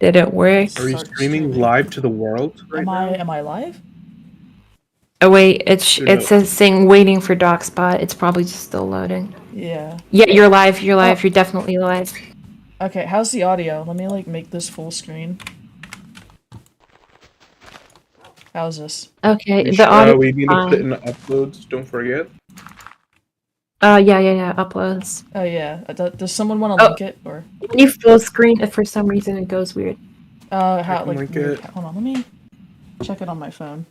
Did it work? Are you streaming live to the world right now? Am I live? Oh wait, it says saying waiting for DocSpot. It's probably just still loading. Yeah. Yeah, you're live. You're live. Oh. You're definitely live. Okay, how's the audio? Let me like make this full screen. How's this? Okay, the audio. We need to put it in the uploads. Don't forget. Yeah. Uploads. Oh yeah. Does someone want to link it or? When you full screen, if for some reason it goes weird. How like weird. Hold on, let me check it on my phone.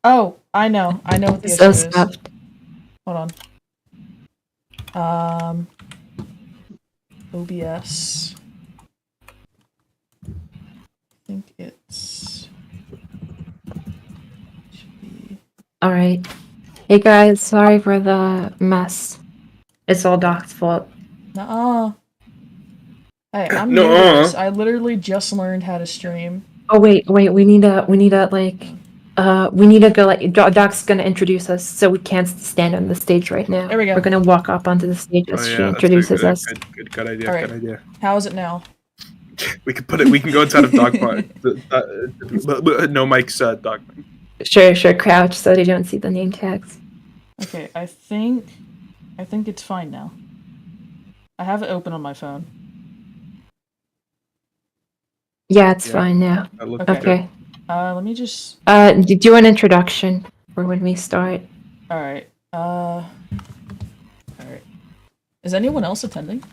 Oh, I know what the issue is. Stuffed. Hold on. OBS. I think it's. Should be. All right. Hey guys, sorry for the mess. It's all Doc's fault. Nuh-uh. Hey, I'm new to this. I literally just learned how to stream. Oh wait. We need to go. Like Doc's gonna introduce us, so we can't stand on the stage right now. There we go. We're gonna walk up onto the stage as she introduces us. Good idea. Right. Good idea. How is it now? We can put it. We can go inside of Dogpot. No Mike's Dog. Sure. Crouch so they don't see the name tags. Okay, I think it's fine now. I have it open on my phone. Yeah, it's fine now. Okay. Let me just. Do an introduction for when we start. All right. All right. Is anyone else attending?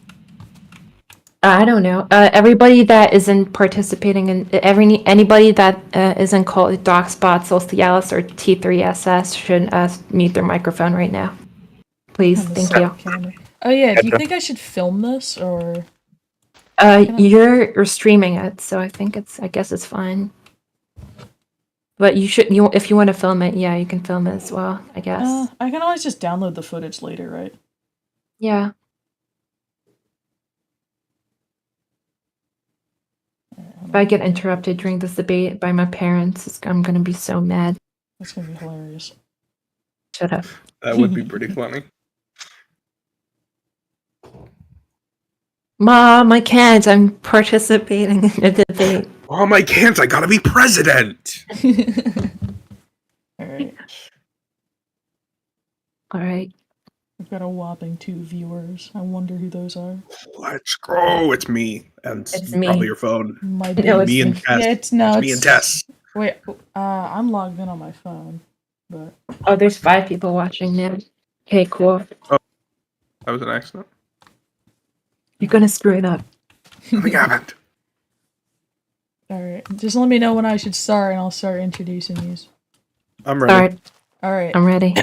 I don't know. Everybody that isn't participating in anybody that isn't called DocSpot, Solstialis, or T3SS should mute their microphone right now. Please, thank you. Camera. Oh yeah. Do you think I should film this or? You're streaming it, so I guess it's fine. But if you want to film it, yeah, you can film it as well, I guess. I can always just download the footage later, right? Yeah. If I get interrupted during this debate by my parents, I'm gonna be so mad. That's gonna be hilarious. Shut up. That would be pretty funny. Mom, I can't. I'm participating in a debate. Mom, I can't. I gotta be president. All right. We've got a whopping 2 viewers. I wonder who those are. Let's go. It's me. And it's probably your phone. Me and Tess. Yeah, it's nuts. It's me and Tess. Wait, I'm logged in on my phone, but. Oh, there's 5 people watching now. Okay, cool. Oh, that was an accident. You're gonna screw it up. We haven't. Alright, just let me know when I should start and I'll start introducing these. I'm ready. Alright. I'm ready.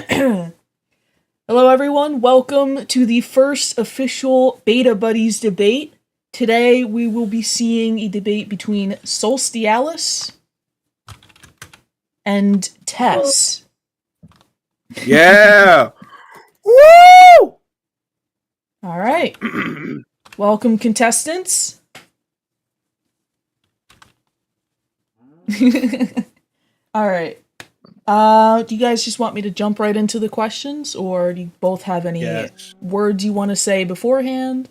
Hello everyone, welcome to the first official Beta Buddies debate. Today we will be seeing a debate between Solstialis and Tess. Yeah! Woo! Alright. Welcome contestants. Alright. Do you guys just want me to jump right into the questions, or do you both have any words you want to say beforehand?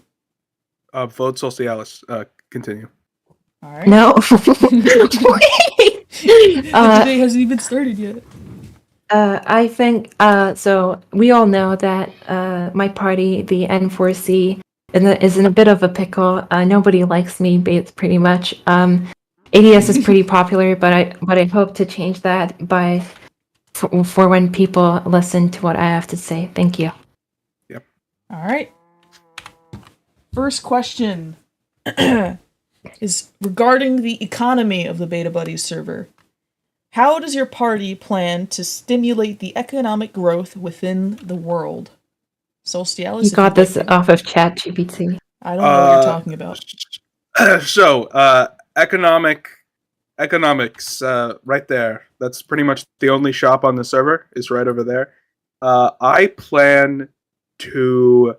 Vote Solstialis. Continue. Alright. No. The debate hasn't even started yet. I think, so we all know that my party, the N4C, is in a bit of a pickle. Nobody likes me, pretty much. ADS is pretty popular, but I hope to change that for when people listen to what I have to say. Thank you. Yep. All right. First question is regarding the economy of the Beta Buddies server. How does your party plan to stimulate the economic growth within the world? Solstialis? You got this off of ChatGPT. I don't know what you're talking about. So, economics, right there. That's pretty much the only shop on the server, is right over there. I plan to...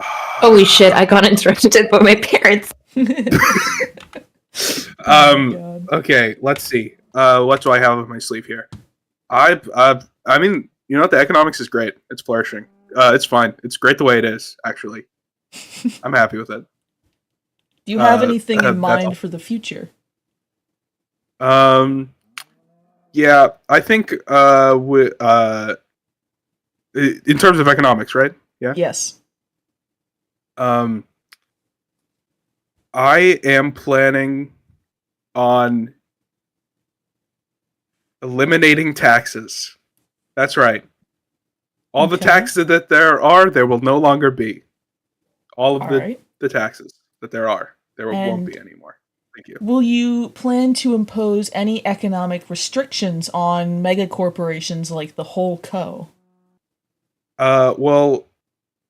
Holy shit, I got interrupted by my parents. Okay, let's see. What do I have on my sleeve here? I mean, you know what? The economics is great. It's flourishing. It's fine. It's great the way it is, actually. I'm happy with it. Do you have anything in that's mind all. for the future? Yeah, I think in terms of economics, right? Yeah. Yes. I am planning on eliminating taxes. That's right. All the Okay. taxes that there will no longer be. All of All right. the taxes that there won't And be anymore. Thank you. will you plan to impose any economic restrictions on mega corporations like the whole co? Well,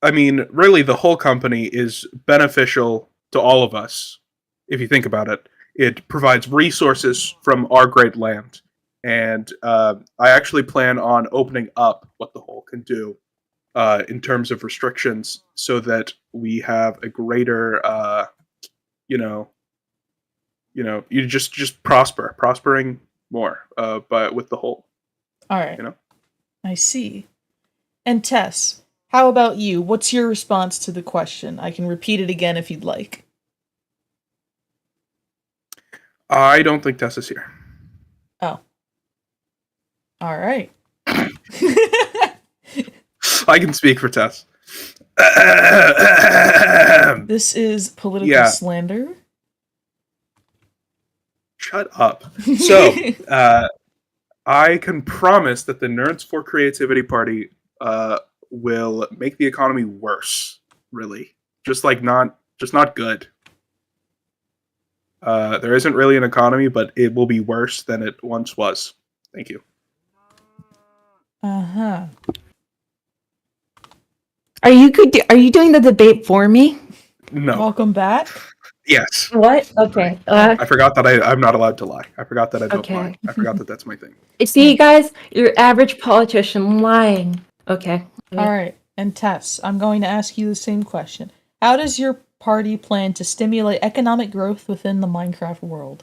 I mean, really, the whole company is beneficial to all of us. If you think about it, it provides resources from our great land, and I actually plan on opening up what the whole can do in terms of restrictions, so that we have a greater, you know, you just prospering more, but with the whole, All right. you know. I see. And Tess, how about you? What's your response to the question? I can repeat it again if you'd like. I don't think Tess is here. Oh. All right. I can speak for Tess. This is political Yeah. slander. Shut up. So, I can promise that the Nerds for Creativity Party will make the economy worse. Really, just not good. There isn't really an economy, but it will be worse than it once was. Thank you. Uh-huh. Are you doing the debate for me? No. Welcome back. Yes. What? Okay. I forgot that I'm not allowed to lie. I forgot that I don't Okay. lie. I forgot that that's my thing. See, guys, your average politician lying. Okay. All right. And Tess, I'm going to ask you the same question. How does your party plan to stimulate economic growth within the Minecraft world?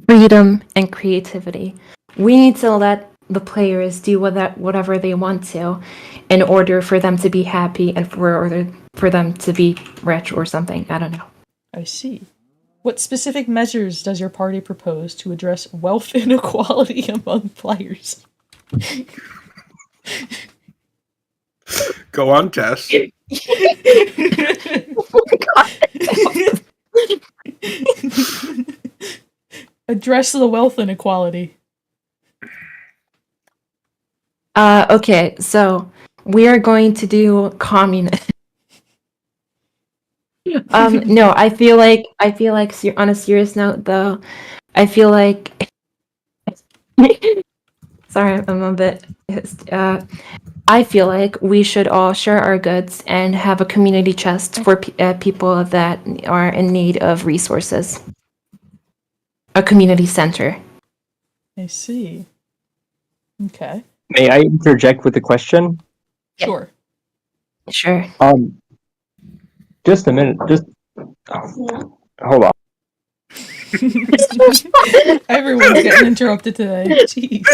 Freedom and creativity. We need to let the players do whatever they want to, in order for them to be happy and for them to be rich or something. I don't know. I see. What specific measures does your party propose to address wealth inequality among players? Go on, Tess. Address the wealth inequality. Okay, so we are going to do communism. No, I feel like on a serious note, though, I feel like sorry, I'm a bit I feel like we should all share our goods and have a community chest for people that are in need of resources. A community center. I see. Okay. May I interject with a question? Sure. Sure. Just a minute. Just hold on. Everyone's getting interrupted today. Jeez.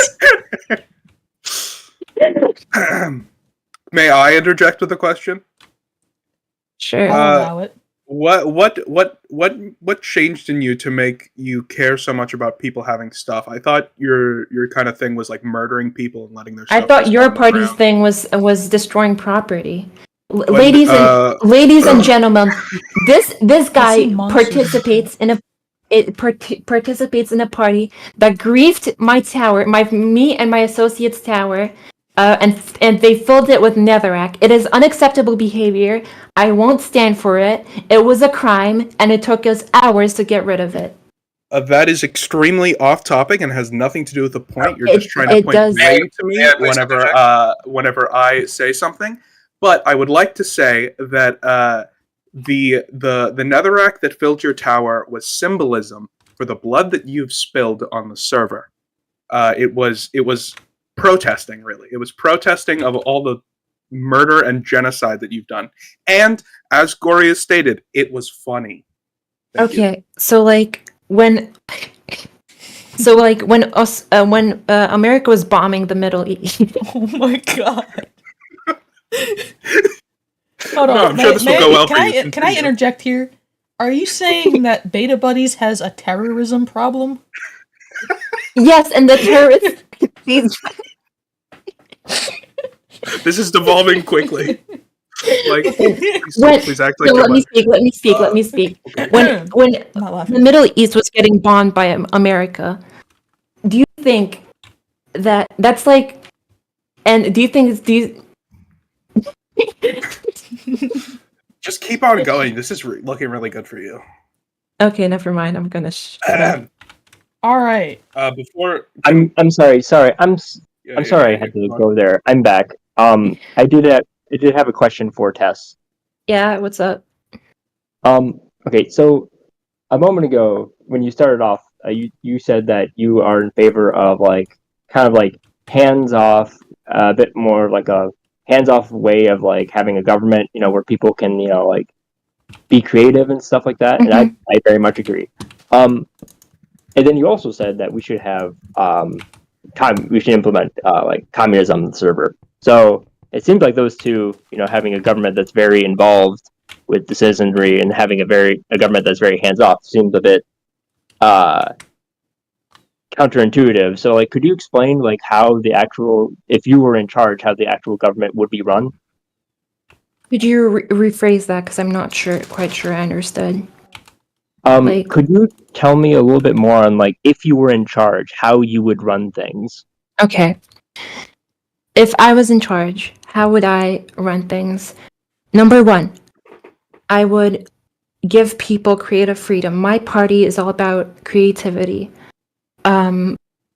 May I interject with a question? Sure. I'll allow it. What changed in you to make you care so much about people having stuff? I thought your kind of thing was like murdering people and letting their stuff. I thought just your on the party's ground. thing was destroying property. When, Ladies and gentlemen, this guy see monsters. participates in a party that griefed my tower, me and my associates' tower, and they filled it with netherrack. It is unacceptable behavior. I won't stand for it. It was a crime, and it took us hours to get rid of it. that is extremely off topic and has nothing to do with the point. You're just trying to it point does. blame to me whenever I say something. But I would like to say that the netherrack that filled your tower was symbolism for the blood that you've spilled on the server. It was protesting, really. It was protesting of all the murder and genocide that you've done. And as Goria stated, it was funny. Thank you. Okay, so when America was bombing the Middle East. Oh my god. Hold on. No, I'm sure this will go well for you. Can I interject here? Are you saying that Beta Buddies has a terrorism problem? Yes, and the terrorists. These This is devolving quickly. Like, when please act like no, you're let me my- speak. Let me speak. Let me speak. Okay. When I'm not the laughing. Middle East was getting bombed by America, do you think that that's like? And do you think Just keep on going. This is looking really good for you. Okay, never mind. I'm gonna shut up. All right. Before I'm sorry. I'm sorry I had to come on. go there. I'm back. I did have a question for Tess. Yeah, what's up? Okay, so a moment ago when you started off, you said that you are in favor of like kind of like hands off, a bit more like a hands off way of like having a government, where people can like be creative and stuff like that. And I very much agree. And then you also said that we should have we should implement like communism on the server. So it seems like those two, having a government that's very involved with the citizenry and having a government that's very hands off seems a bit counterintuitive. So like, could you explain like how if you were in charge, how the actual government would be run? Could you rephrase that? Because I'm not quite sure I understood. Like, Could you tell me a little bit more on like if you were in charge, how you would run things? okay, if I was in charge, how would I run things? Number one, I would give people creative freedom. My party is all about creativity.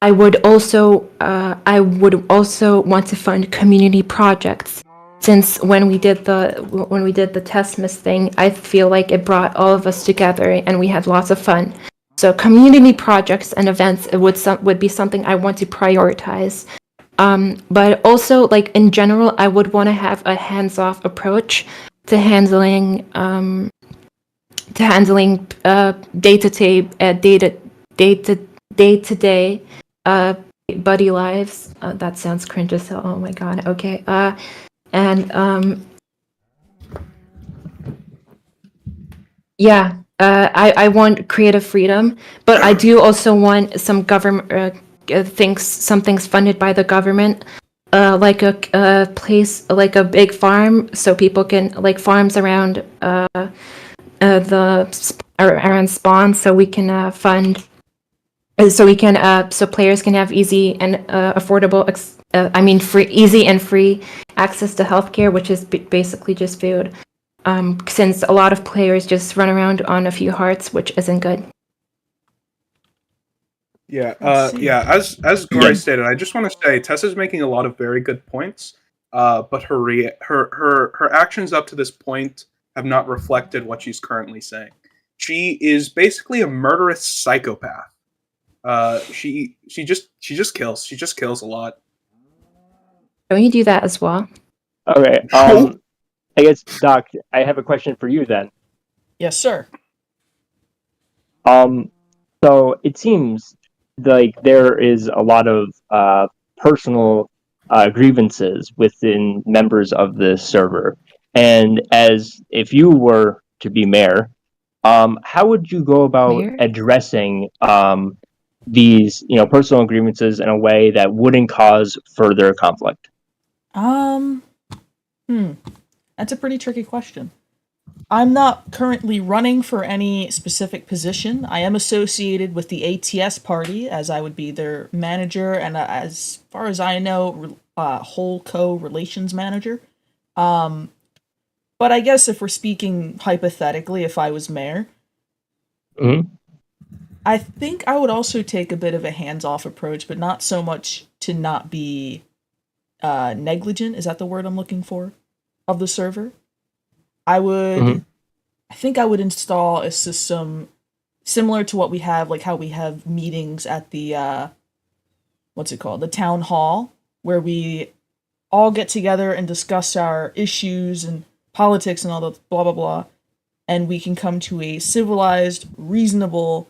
I would also want to fund community projects. Since when we did the Tessmas thing, I feel like it brought all of us together and we had lots of fun. So community projects and events would be something I want to prioritize. But also, like in general, I would want to have a hands-off approach to handling day-to-day buddy lives. That sounds cringe as hell. Oh my god. Okay. Yeah. I want creative freedom, but I do also want some government some things funded by the government. Like a place, like a big farm, so people can like farms around around spawn, so we can fund, so players can have easy and affordable, easy and free access to healthcare, which is basically just food. Since a lot of players just run around on a few hearts, which isn't good. Yeah, as Gory stated, I just want to say Tessa's making a lot of very good points, but her actions up to this point have not reflected what she's currently saying. She is basically a murderous psychopath. She just kills. She just kills a lot. Don't you do that as well? Okay. I guess Doc, I have a question for you then. Yes, sir. So it seems like there is a lot of personal grievances within members of the server, and as if you were to be mayor, how would you go about addressing these personal grievances in a way that wouldn't cause further conflict? That's a pretty tricky question. I'm not currently running for any specific position. I am associated with the ATS party, as I would be their manager, and as far as I know, whole co-relations manager. But I guess if we're speaking hypothetically, if I was mayor, I think I would also take a bit of a hands-off approach, but not so much to not be negligent. Is that the word I'm looking for? Of the server? I think I would install a system similar to what we have, like how we have meetings at the, what's it called? The town hall, where we all get together and discuss our issues and politics and all the blah, blah, blah. And we can come to a civilized, reasonable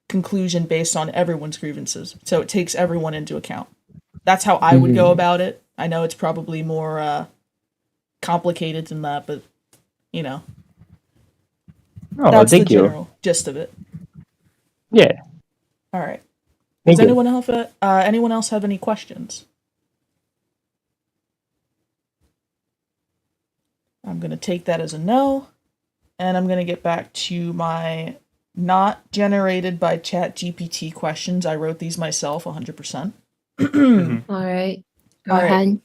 conclusion based on everyone's grievances. So it takes everyone into account. That's how I would go about it. I know it's probably more complicated than that, but Oh, That's thank the you. general gist of it. Yeah, All right. thank Does you. anyone else have any questions? I'm going to take that as a no, and I'm going to get back to my not generated by ChatGPT questions. I wrote these myself 100%. Mhm. All right. Go All right. ahead.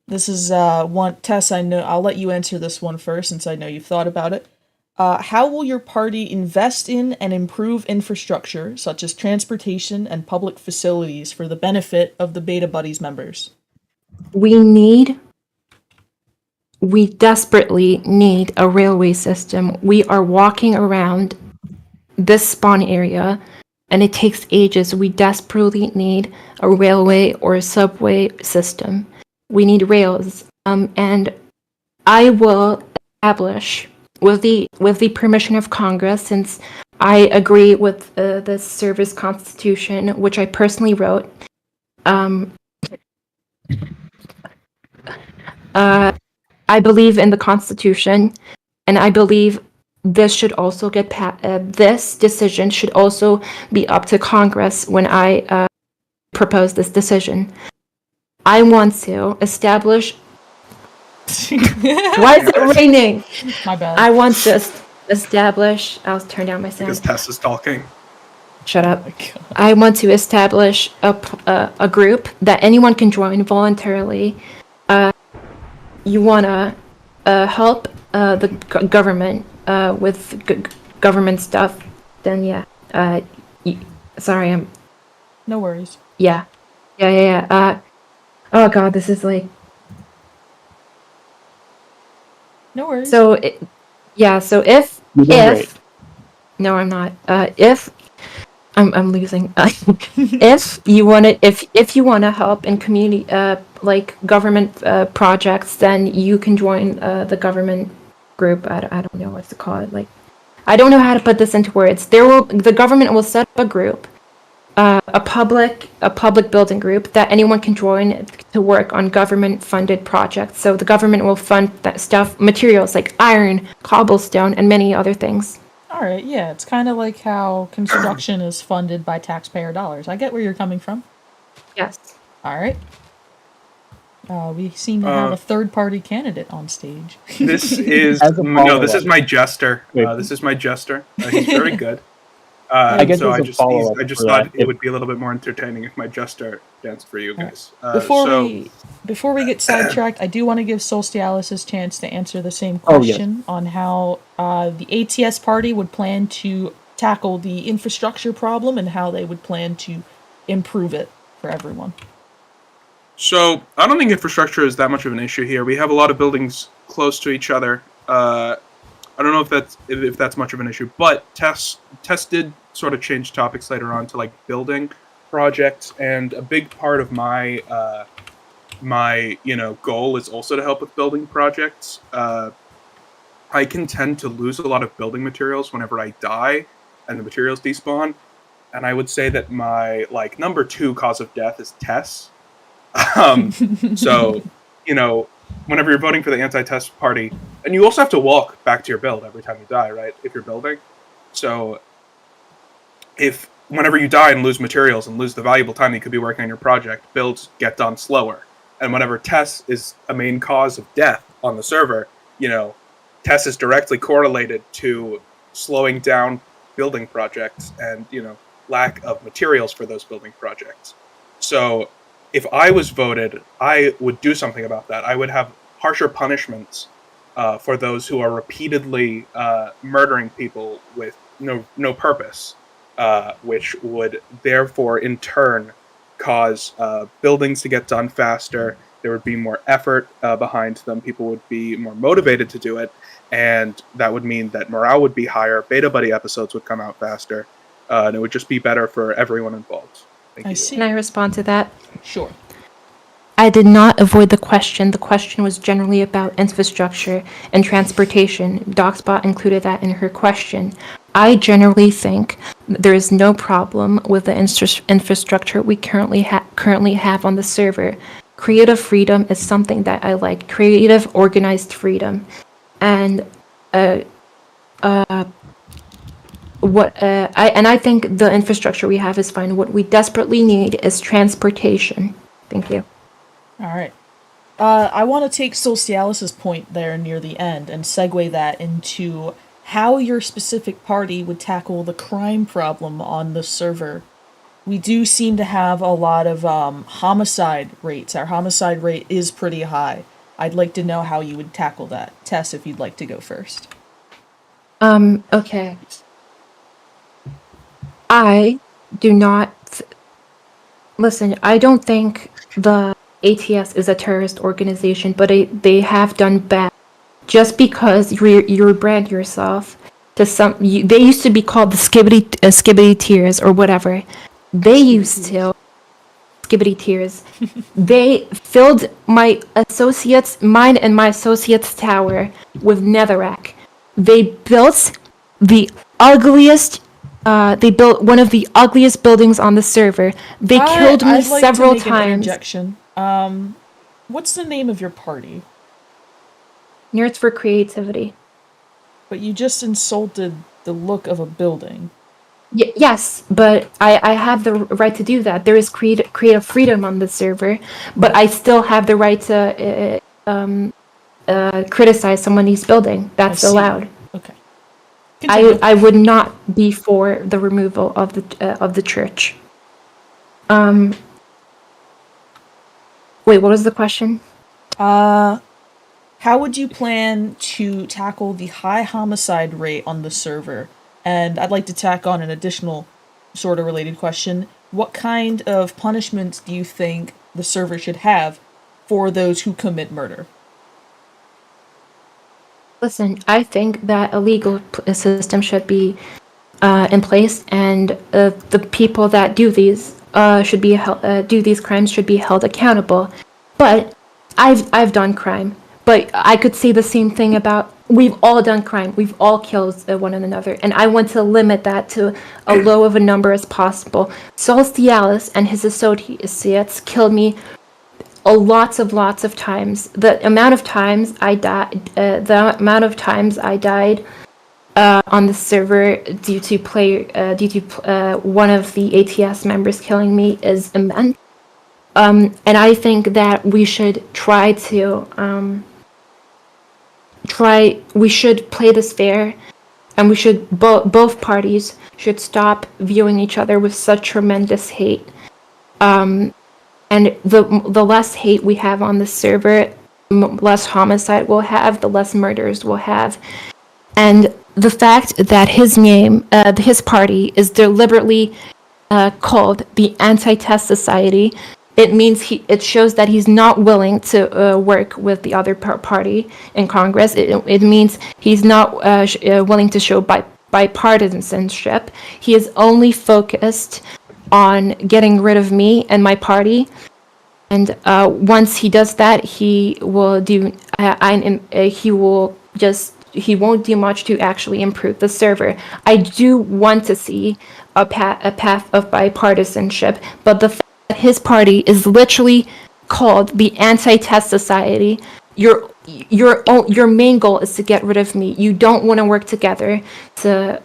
This is one, Tess, I know I'll let you answer this one first since I know you've thought about it. How will your party invest in and improve infrastructure such as transportation and public facilities for the benefit of the Beta Buddies members? We desperately need a railway system. We are walking around this spawn area and it takes ages. We desperately need a railway or a subway system. We need rails. And I will establish, with the permission of Congress, since I agree with the service constitution, which I personally wrote. I believe in the Constitution, and I believe this should also get this decision should also be up to Congress when I propose this decision. I want to establish. Why is it raining? My bad. I want to establish. I'll turn down my Because sound. Tess is talking. Shut up. Oh my God. I want to establish a group that anyone can join voluntarily. You wanna help the government with government stuff? Then yeah. Sorry, I'm. No worries. Yeah. Oh God, this is like. No worries. So if You're doing great. no, I'm not. If I'm losing. If you want to help in community like government projects, then you can join the government group. I don't know what to call it. Like, I don't know how to put this into words. The government will set up a group, a public building group that anyone can join to work on government funded projects. So the government will fund that stuff, materials like iron, cobblestone, and many other things. All right, yeah, it's kind of like how construction is funded by taxpayer dollars. I get where you're coming from. Yes. All right. We seem to have a third-party candidate on stage. This is As a this is follow-up. my jester. Wait. This is my jester. He's very good. I guess So as I a just follow-up I just for thought that, it would be a little bit more entertaining if my jester danced for you guys. Before we get sidetracked, I do want to give Solstialis his chance to answer the same Oh, yes. question on how the ATS party would plan to tackle the infrastructure problem and how they would plan to improve it for everyone. So I don't think infrastructure is that much of an issue here. We have a lot of buildings close to each other. I don't know if that's much of an issue, but Tess did sort of change topics later on to like building projects, and a big part of my goal is also to help with building projects. I can tend to lose a lot of building materials whenever I die, and the materials despawn. And I would say that my number 2 cause of death is Tess. So, whenever you're voting for the anti-Tess party, and you also have to walk back to your build every time you die, right? If you're building. So, whenever you die and lose materials and lose the valuable time you could be working on your project, builds get done slower. And whenever Tess is a main cause of death on the server, Tess is directly correlated to slowing down building projects and, lack of materials for those building projects. So if I was voted, I would do something about that. I would have harsher punishments for those who are repeatedly murdering people with no purpose, which would therefore in turn cause buildings to get done faster. There would be more effort behind them. People would be more motivated to do it, and that would mean that morale would be higher. Beta Buddy episodes would come out faster, and it would just be better for everyone involved. Thank I you. see. Can I respond to that? Sure. I did not avoid the question. The question was generally about infrastructure and transportation. DocSpot included that in her question. I generally think there is no problem with the infrastructure we currently have on the server. Creative freedom is something that I like. Creative, organized freedom. And I think the infrastructure we have is fine. What we desperately need is transportation. Thank you. All right. I want to take Solstialis's point there near the end and segue that into how your specific party would tackle the crime problem on the server. We do seem to have a lot of homicide rates. Our homicide rate is pretty high. I'd like to know how you would tackle that. Tess, if you'd like to go first. Okay. I do not listen. I don't think the ATS is a terrorist organization, but they have done bad. Just because you brand yourself to they used to be called the skibbity tears or whatever. They used to skibbity tears. They filled mine and my associates' tower with netherrack. They built the ugliest. They built one of the ugliest buildings on the server. They killed me I'd like several to make times. An interjection. What's the name of your party? Nerds for Creativity. But you just insulted the look of a building. Yes, but I have the right to do that. There is creative freedom on the server, but I still have the right to criticize somebody's building. That's allowed. Okay. Continue. I would not be for the removal of the church. Wait, what was the question? How would you plan to tackle the high homicide rate on the server? And I'd like to tack on an additional sort of related question. What kind of punishments do you think the server should have for those who commit murder? Listen, I think that a legal system should be in place, and the people that do these should be do these crimes should be held accountable. But I've done crime, but I could say the same thing about we've all done crime. We've all killed one another, and I want to limit that to a low of a number as possible. Solstialis and his associates killed me lots of times. The amount of times I died, on the server due to one of the ATS members killing me is immense. And I think that we should try to we should play this fair, and we should both parties should stop viewing each other with such tremendous hate. And the less hate we have on the server, less homicide we'll have, the less murders we'll have. And the fact that his party is deliberately called the Anti-Test Society, it shows that he's not willing to work with the other party in Congress. It means he's not willing to show bipartisanship. He is only focused on getting rid of me and my party. And once he does that, he will do. He won't do much to actually improve the server. I do want to see a path of bipartisanship, but the fact that his party is literally called the Anti-Test Society, your main goal is to get rid of me. You don't want to work together to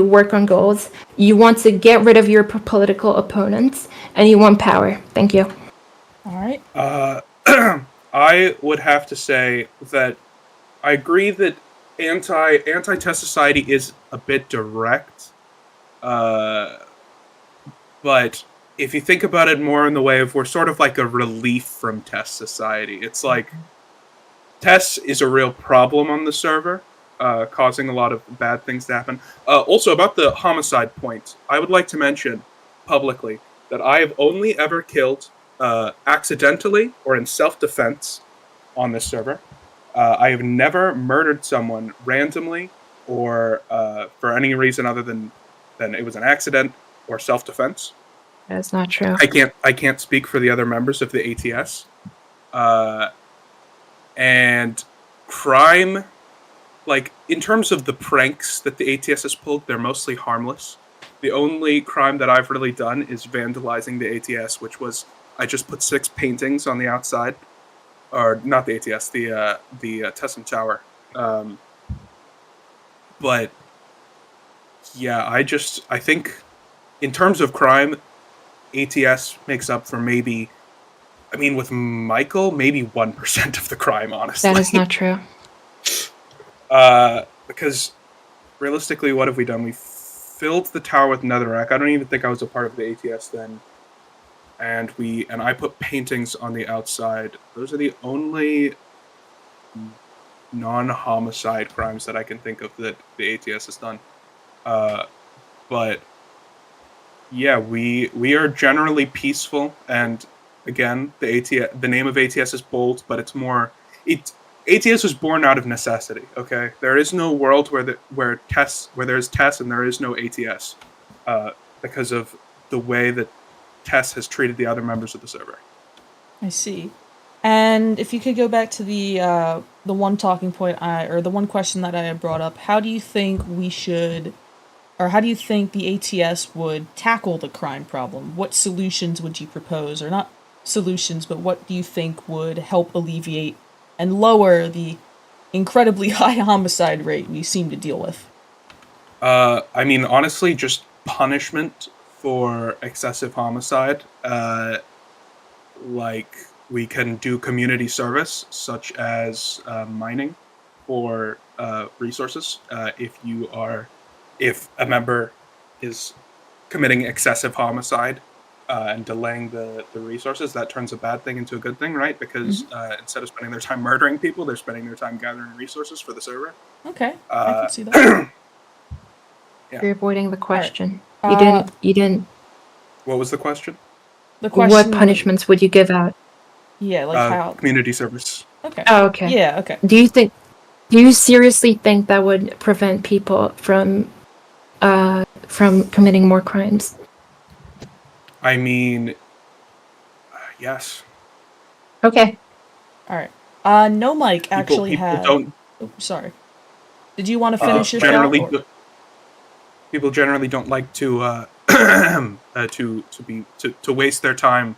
work on goals. You want to get rid of your political opponents, and you want power. Thank you. All right. I would have to say that I agree that Anti-Test Society is a bit direct, but if you think about it more in the way of we're sort of like a relief from Test Society. It's like Tess is a real problem on the server, causing a lot of bad things to happen. Also, about the homicide point, I would like to mention publicly that I have only ever killed accidentally or in self-defense on this server. I have never murdered someone randomly or for any reason other than it was an accident or self-defense. That's not true. I can't speak for the other members of the ATS. And crime, like in terms of the pranks that the ATS has pulled, they're mostly harmless. The only crime that I've really done is vandalizing the ATS, which was I just put 6 paintings on the outside. Or not the ATS, the Tessum Tower. But Yeah, I think in terms of crime, ATS makes up for maybe, I mean, with Michael, maybe 1% of the crime, honestly. That is not true. Because realistically, what have we done? We filled the tower with netherrack. I don't even think I was a part of the ATS then. And I put paintings on the outside. Those are the only non-homicide crimes that I can think of that the ATS has done. But yeah, we are generally peaceful, and again, the name of ATS is bold, but it's more ATS was born out of necessity. Okay, there is no world where there's Tess and there is no ATS, because of the way that Tess has treated the other members of the server. I see. And if you could go back to the one talking point or the one question that I had brought up, how do you think we should, or how do you think the ATS would tackle the crime problem? What solutions would you propose, or not solutions, but what do you think would help alleviate and lower the incredibly high homicide rate we seem to deal with? I mean, honestly, just punishment for excessive homicide. Like, we can do community service, such as mining for resources. If a member is committing excessive homicide and delaying the resources, that turns a bad thing into a good thing, right? Because instead of spending their time murdering people, they're spending their time gathering resources for the server. Okay, I can see that. Yeah. You're avoiding the question. Right. You didn't. What was the question? The question. What punishments would you give out? Yeah, like how? Community service. Okay. Oh, okay. Yeah. Okay. Do you seriously think that would prevent people from committing more crimes? I mean, yes. Okay. All right. No, Mike actually people had. Don't, Oh, sorry. Did you want to finish your thought? Or? People generally don't like to to waste their time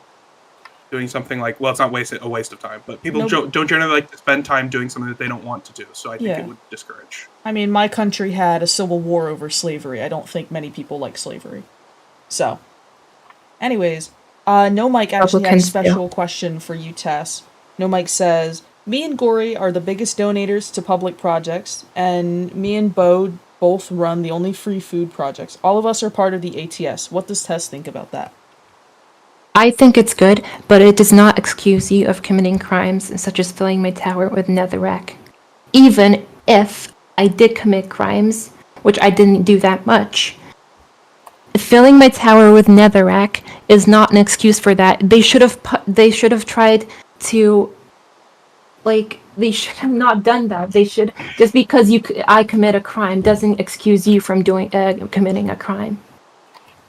doing something like, well, it's not a waste of time, but people don't generally like to spend time doing something that they don't want to do. So I think it would discourage. I mean, my country had a civil war over slavery. I don't think many people like slavery. So, anyways, No Mike actually had a special question for you, Tess. No Mike says, me and Gory are the biggest donators to public projects, and me and Bo both run the only free food projects. All of us are part of the ATS. What does Tess think about that? I think it's good, but it does not excuse you of committing crimes such as filling my tower with netherrack. Even if I did commit crimes, which I didn't do that much, filling my tower with netherrack is not an excuse for that. They should have tried to, like, they should have not done that. They should, just because I commit a crime doesn't excuse you from committing a crime.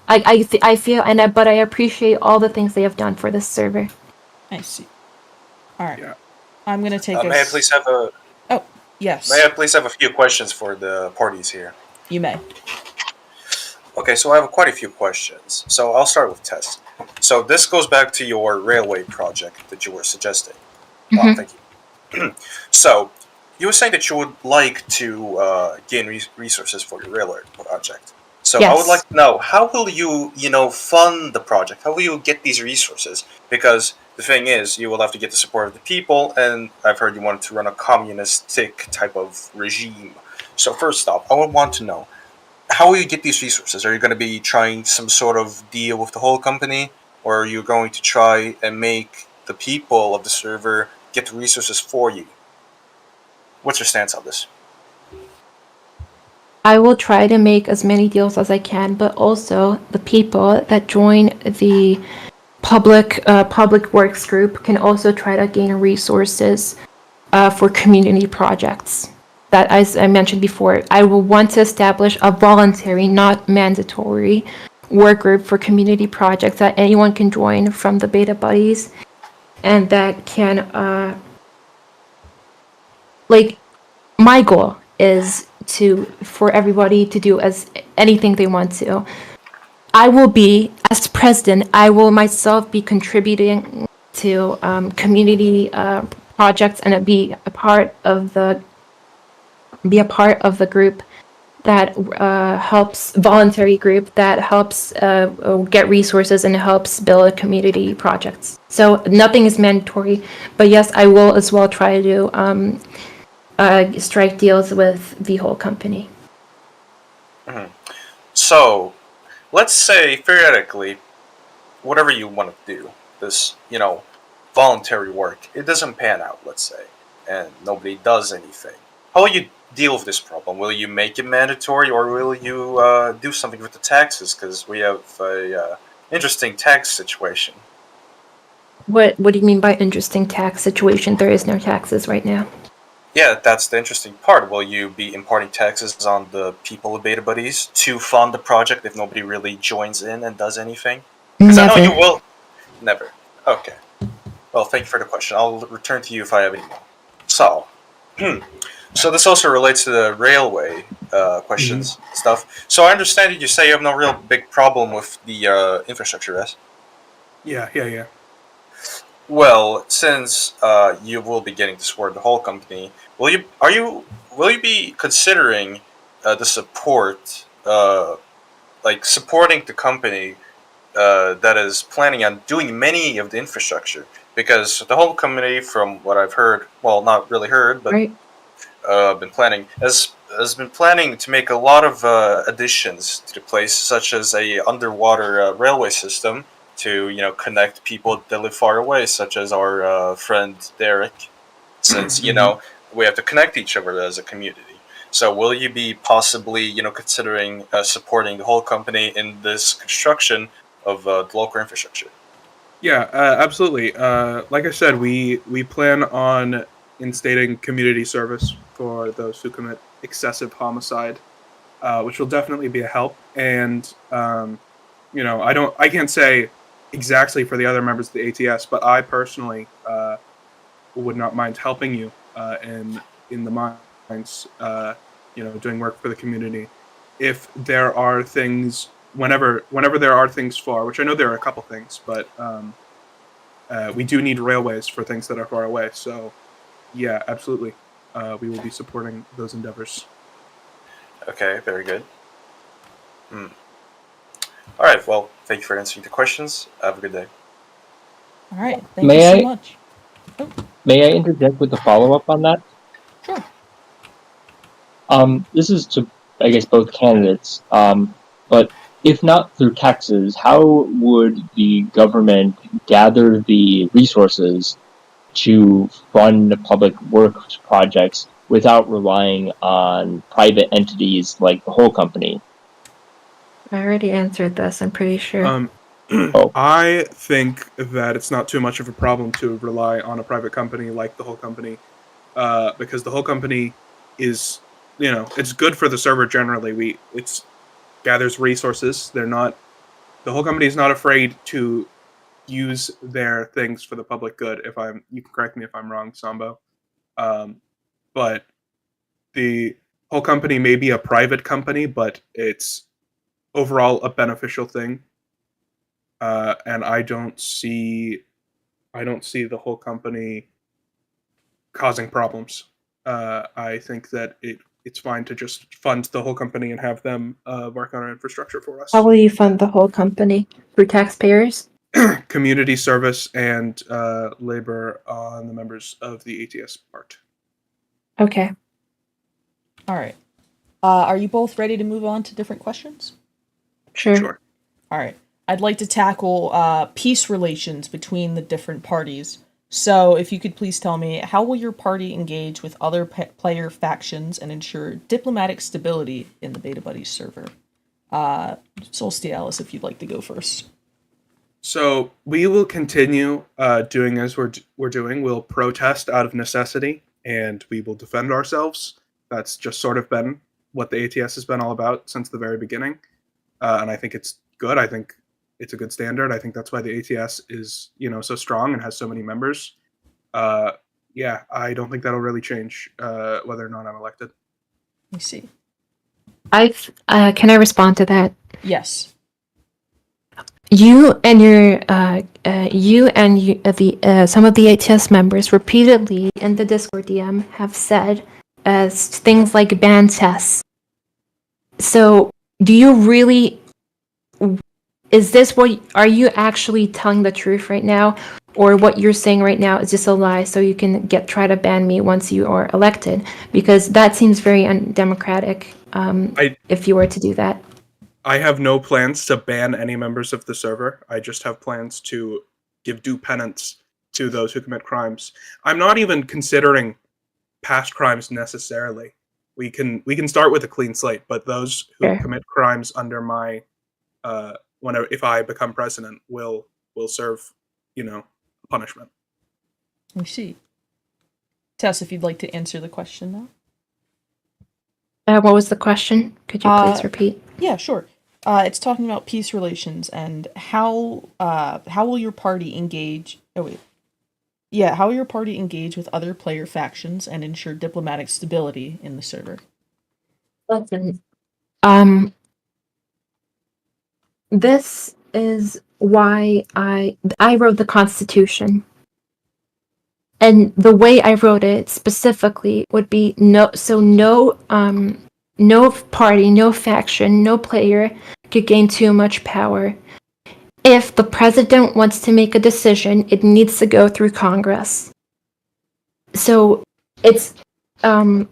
I feel, but I appreciate all the things they have done for this server. I see. All right. Yeah. I'm gonna take. May I please have a? Oh, yes. May I please have a few questions for the parties here? You may. Okay, so I have quite a few questions. So I'll start with Tess. So this goes back to your railway project that you were suggesting. Mm-hmm. Thank you. So you were saying that you would like to gain resources for your railway project. So yes. I would like to know, how will you fund the project? How will you get these resources? Because the thing is, you will have to get the support of the people, and I've heard you want to run a communistic type of regime. So first off, I would want to know, how will you get these resources? Are you going to be trying some sort of deal with the whole company? Or are you going to try and make the people of the server get the resources for you? What's your stance on this? I will try to make as many deals as I can, but also the people that join the public works group can also try to gain resources for community projects. That, as I mentioned before, I will want to establish a voluntary, not mandatory, work group for community projects that anyone can join from the beta buddies, and that can, my goal is for everybody to do as anything they want to. I will be, as president, I will myself be contributing to community projects and be a part of the group that helps voluntary group that helps get resources and helps build community projects. So nothing is mandatory, but yes, I will as well try to strike deals with the whole company. Mhm. So, let's say theoretically, whatever you want to do, this voluntary work, it doesn't pan out. Let's say, and nobody does anything. How will you deal with this problem? Will you make it mandatory, or will you do something with the taxes? Because we have a interesting tax situation. What do you mean by interesting tax situation? There is no taxes right now. Yeah, that's the interesting part. Will you be imparting taxes on the people with Beta Buddies to fund the project if nobody really joins in and does anything? Because I know you will. Never. Okay. Well, thank you for the question. I'll return to you if I have any more. So, so this also relates to the railway questions stuff. So I understand that you say you have no real big problem with the infrastructure, yes? Yeah. Well, since you will be getting to support the whole company, will you be considering the support, like supporting the company that is planning on doing many of the infrastructure? Because the whole company, from what I've heard, well, not really heard, but Right. been planning has been planning to make a lot of additions to the place, such as a underwater railway system to connect people that live far away, such as our friend Derek. Since we have to connect each other as a community. So will you be possibly considering supporting the whole company in this construction of the local infrastructure? Yeah, absolutely. Like I said, we plan on instating community service for those who commit excessive homicide, which will definitely be a help. And I can't say exactly for the other members of the ATS, but I personally would not mind helping you in the mines, doing work for the community. If there are things, whenever there are things far, which I know there are a couple things, but we do need railways for things that are far away. So, yeah, absolutely, we will be supporting those endeavors. Okay, very good. All right, well, thank you for answering the questions. Have a good day. All right. Thank you so much. May I interject with a follow-up on that? Sure. This is to, I guess, both candidates. But if not through taxes, how would the government gather the resources to fund public works projects without relying on private entities like the whole company? I already answered this, I'm pretty sure. I think that it's not too much of a problem to rely on a private company like the whole company, because the whole company is, it's good for the server generally. It gathers resources. The whole company is not afraid to use their things for the public good. You can correct me if I'm wrong, Sambo. But the whole company may be a private company, but it's overall a beneficial thing. And I don't see the whole company causing problems. I think that it's fine to just fund the whole company and have them work on our infrastructure for us. How will you fund the whole company? Through taxpayers? Community service and labor on the members of the ATS part. Okay. All right. Are you both ready to move on to different questions? Sure. All right. I'd like to tackle peace relations between the different parties. So, if you could please tell me, how will your party engage with other player factions and ensure diplomatic stability in the Beta Buddies server? Solstialis, if you'd like to go first. So we will continue doing as we're doing. We'll protest out of necessity, and we will defend ourselves. That's just sort of been what the ATS has been all about since the very beginning, and I think it's good. I think it's a good standard. I think that's why the ATS is so strong and has so many members. Yeah, I don't think that'll really change whether or not I'm elected. I see. Can I respond to that? Yes. You and some of the ATS members repeatedly in the Discord DM have said things like ban Tess. So, do you really? Is this what? Are you actually telling the truth right now, or what you're saying right now is just a lie? So you can try to ban me once you are elected, because that seems very undemocratic. If you were to do that. I have no plans to ban any members of the server. I just have plans to give due penance to those who commit crimes. I'm not even considering past crimes necessarily. We can start with a clean slate, but those who Sure. commit crimes under my if I become president will serve, punishment. I see. Tess, if you'd like to answer the question now. What was the question? Could you please repeat? Yeah, sure. It's talking about peace relations and how will your party engage? Oh wait, yeah, how will your party engage with other player factions and ensure diplomatic stability in the server? Listen, this is why I wrote the Constitution. And the way I wrote it specifically would be no party, no faction, no player could gain too much power. If the president wants to make a decision, it needs to go through Congress. So it's so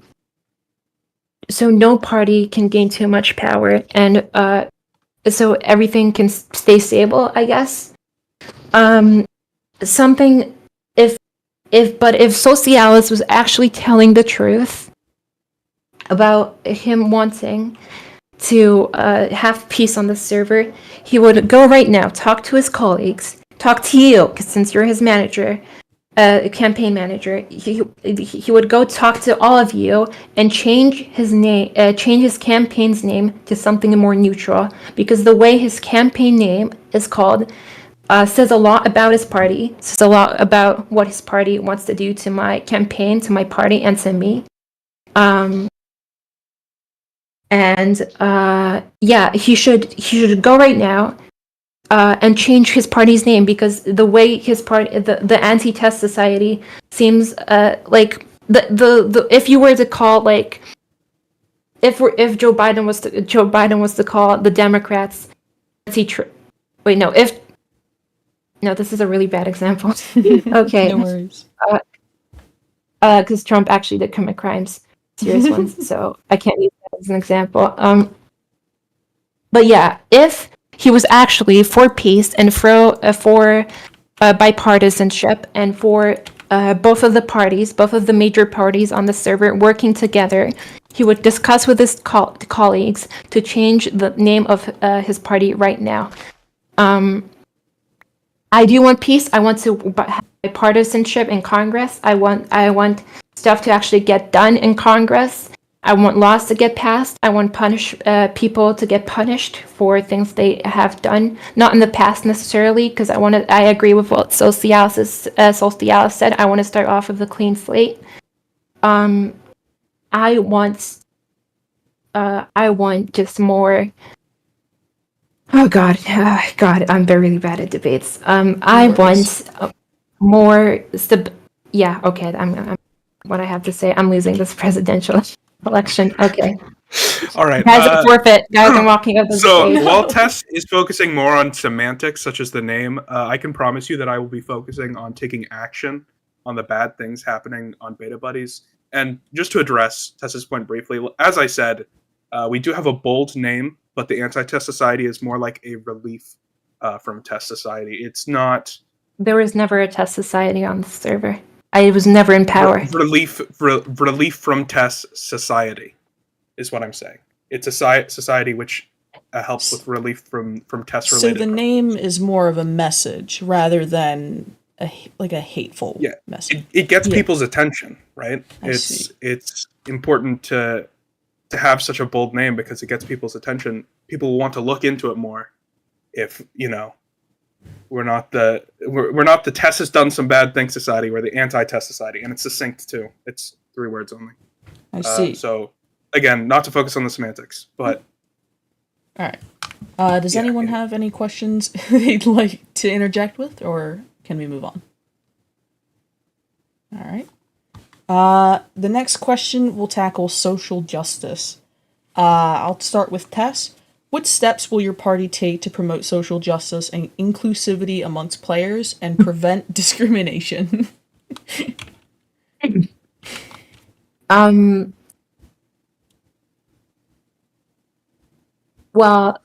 no party can gain too much power, and so everything can stay stable, I guess. Something if Solstialis was actually telling the truth about him wanting to have peace on the server, he would go right now, talk to his colleagues, talk to you, because since you're his manager, campaign manager, he would go talk to all of you and change his name, change his campaign's name to something more neutral, because the way his campaign name is called says a lot about his party, says a lot about what his party wants to do to my campaign, to my party, and to me. He should go right now and change his party's name, because the way his party, the anti-Test society, seems like the if you were to call, like, if Joe Biden was to call the Democrats no, this is a really bad example. Okay. No worries. Because Trump actually did commit crimes, serious ones, so I can't use that as an example. But yeah, if he was actually for peace and for bipartisanship, and for both of the major parties on the server working together, he would discuss with his colleagues to change the name of his party right now. I do want peace. I want to have bipartisanship in Congress. I want stuff to actually get done in Congress. I want laws to get passed. I want people to get punished for things they have done, not in the past necessarily, because I agree with what Solstialis said. I want to start off with a clean slate. I want just more. Oh God, I'm very bad at debates. I want more Yeah, okay. I'm what I have to say. I'm losing this presidential election. Okay. All right. Guys, forfeit. Guys, I'm walking up the stage. So while Tess is focusing more on semantics, such as the name, I can promise you that I will be focusing on taking action on the bad things happening on Beta Buddies. And just to address Tess's point briefly, as I said, we do have a bold name, but the Anti-Test Society is more like a relief from Test Society. It's not... There was never a Test Society on the server. I was never in power. Relief from Test Society is what I'm saying. It's a society which helps with relief from Test related. So the name is more of a message rather than a hateful message. It gets people's attention, right? It's important to have such a bold name because it gets people's attention. People will want to look into it more if, we're not the Tess has done some bad things society. We're the anti-Test society, and it's succinct too. It's 3 words only. I see. So again, not to focus on the semantics, but all right. Does anyone have any questions they'd like to interject with, or can we move on? All right. The next question will tackle social justice. I'll start with Tess. What steps will your party take to promote social justice and inclusivity amongst players and prevent discrimination? Well,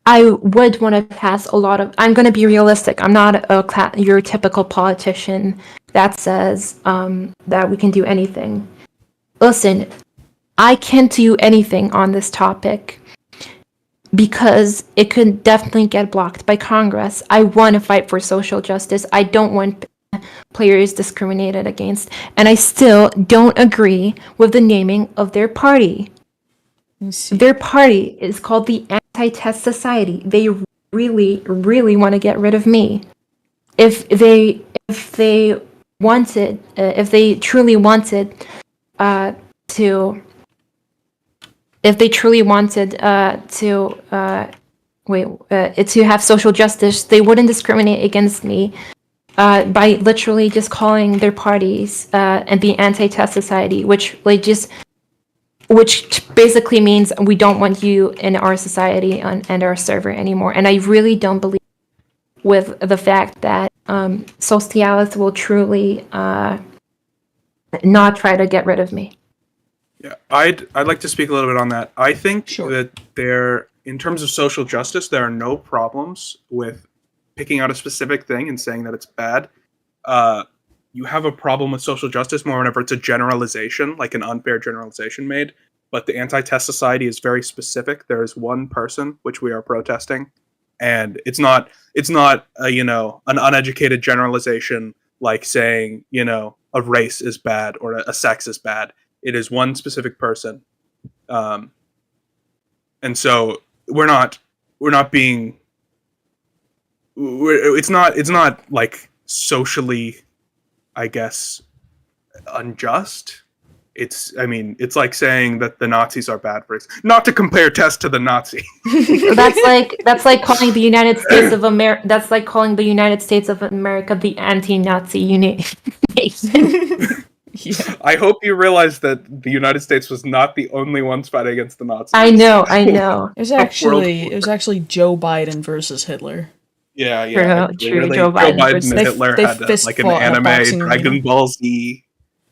I would want to pass a lot of. I'm going to be realistic. I'm not your typical politician that says that we can do anything. Listen, I can't do anything on this topic because it could definitely get blocked by Congress. I want to fight for social justice. I don't want players discriminated against, and I still don't agree with the naming of their party. Their party is called the Anti-Test Society. They really, really want to get rid of me. If they truly wanted to have social justice, they wouldn't discriminate against me by literally just calling their parties and the Anti-Test Society, which basically means we don't want you in our society and our server anymore. And I really don't believe with the fact that Solstialis will truly not try to get rid of me. Yeah, I'd like to speak a little bit on that. I think that in terms of social justice, there are no problems with picking out a specific thing and saying that it's bad. You have a problem with social justice more whenever it's a generalization, like an unfair generalization made. But the Anti-Test Society is very specific. There is one person which we are protesting, and it's not an uneducated generalization like saying a race is bad or a sex is bad. It is one specific person, and so it's not like socially, I guess, unjust. It's like saying that the Nazis are bad for us. Not to compare Tess to the Nazi. that's like calling the United States of America. That's like calling the United States of America the anti-Nazi nation. Yeah. I hope you realize that the United States was not the only ones fighting against the Nazis. I know. It was actually Joe Biden versus Hitler. Yeah. True. Joe Biden and Hitler had fist an fought in a anime boxing Dragon arena. Ball Z.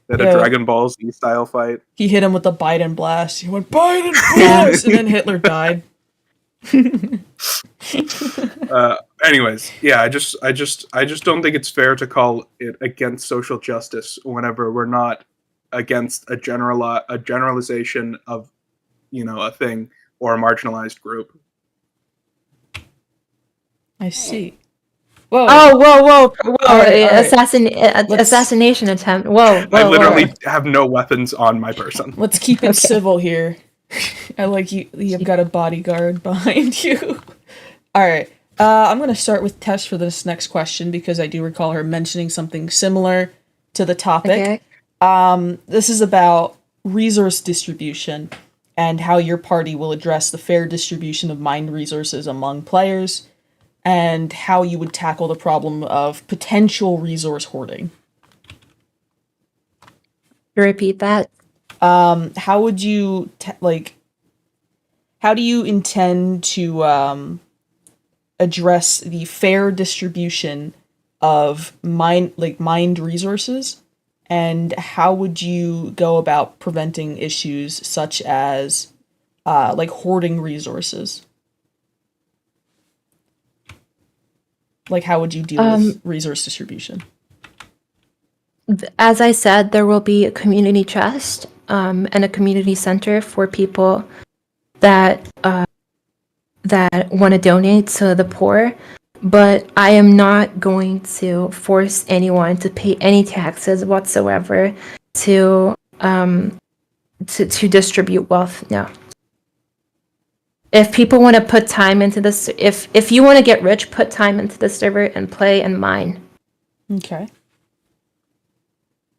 They had a Dragon Ball Z style fight. He hit him with the Biden blast. He went Biden blast, and then Hitler died. Anyways, yeah, I just don't think it's fair to call it against social justice whenever we're not against a generalization of a thing or a marginalized group. I see. Whoa! Whoa! All right. Assassination attempt. Whoa! I literally have no weapons on my person. Let's keep it civil here. I like you. You've got a bodyguard behind you. All right. I'm going to start with Tess for this next question because I do recall her mentioning something similar to the topic. Okay. This is about resource distribution and how your party will address the fair distribution of mind resources among players and how you would tackle the problem of potential resource hoarding. Repeat that. How would you how do you intend to address the fair distribution of mind resources, and how would you go about preventing issues such as hoarding resources? Like, how would you deal with resource distribution? As I said, there will be a community chest and a community center for people that want to donate to the poor. But I am not going to force anyone to pay any taxes whatsoever to distribute wealth. No. If people want to put time into this, if you want to get rich, put time into the server and play and mine. Okay.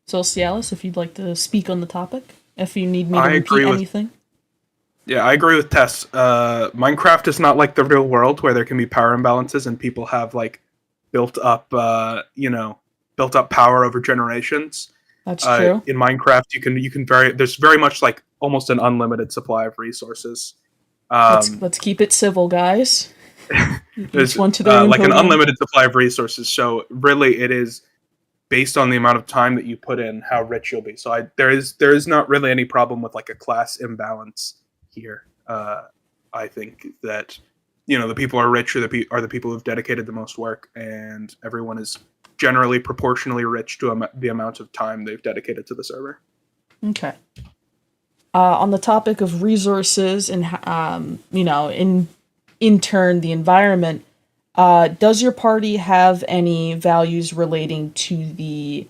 Solstialis, if you'd like to speak on the topic, if you need me to repeat anything. Yeah, I agree with Tess. Minecraft is not like the real world where there can be power imbalances and people have built up power over generations. That's true. In Minecraft, there's very much almost an unlimited supply of resources. Let's keep it civil, guys. There's one to their own like an podium. unlimited supply of resources. So really, it is based on the amount of time that you put in, how rich you'll be. So there is not really any problem with like a class imbalance here. I think that the people who are rich are the people who've dedicated the most work, and everyone is generally proportionally rich to the amount of time they've dedicated to the server. Okay. On the topic of resources and in turn the environment, does your party have any values relating to the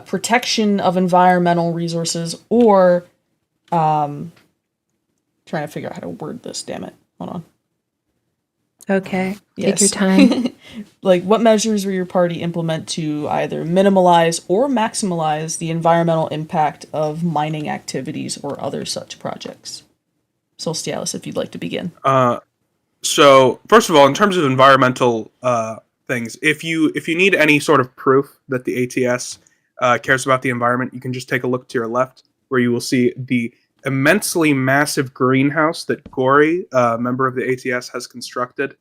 protection of environmental resources, or trying to figure out how to word this, damn it. Hold on. Okay. Yes. Take your time. Like, what measures will your party implement to either minimalize or maximize the environmental impact of mining activities or other such projects? Solstialis, if you'd like to begin. So, first of all, in terms of environmental things, if you need any sort of proof that the ATS cares about the environment, you can just take a look to your left, where you will see the immensely massive greenhouse that Gory, a member of the ATS, has constructed,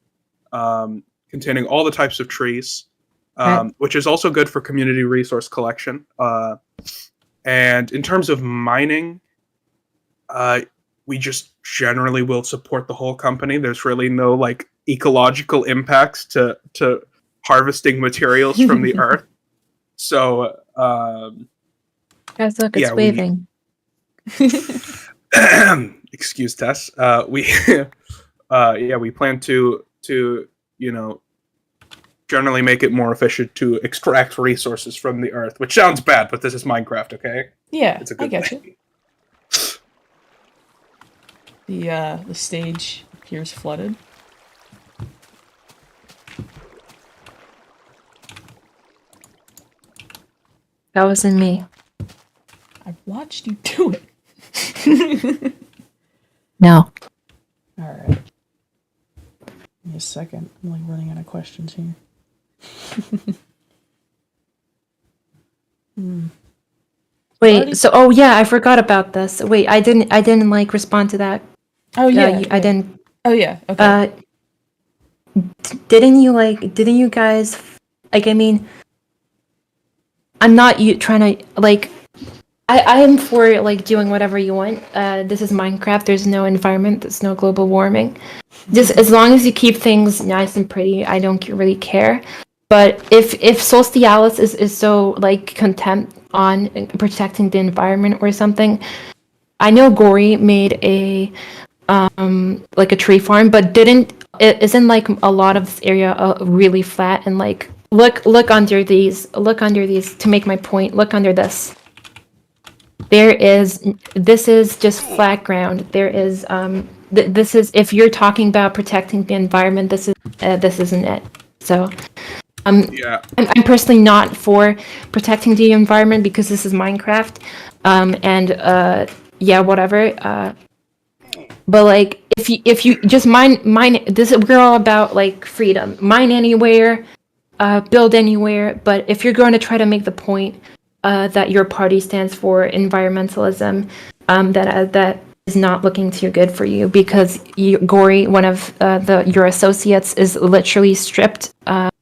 containing all the types of trees, which is also good for community resource collection. And in terms of mining, we just generally will support the whole company. There's really no like ecological impacts to harvesting materials from the earth. So, Guys, look, it's waving. Excuse Tess. We plan to generally make it more efficient to extract resources from the earth, which sounds bad, but this is Minecraft, okay? Yeah, it's a good thing. The stage appears flooded. That wasn't me. I watched you do it. No. Alright. Give me a second. I'm like running out of questions here. Wait, I forgot about this. Wait, I didn't like respond to that. Oh yeah. I didn't. Oh yeah, okay. Didn't you guys, like, I mean, I'm not trying to, like, I am for, like, doing whatever you want. This is Minecraft, there's no environment, there's no global warming. Just as long as you keep things nice and pretty, I don't really care. But if Solstialis is so, like, content on protecting the environment or something, I know Gory made a like a tree farm, but isn't like a lot of this area really flat, and like look under these to make my point. Look under this. This is just flat ground. There is this is, if you're talking about protecting the environment, this isn't it. So I'm personally not for protecting the environment because this is Minecraft, whatever. But like, if you just mine this, we're all about like freedom. Mine anywhere, build anywhere. But if you're going to try to make the point that your party stands for environmentalism, that is not looking too good for you, because Gory, one of your associates, is literally stripped a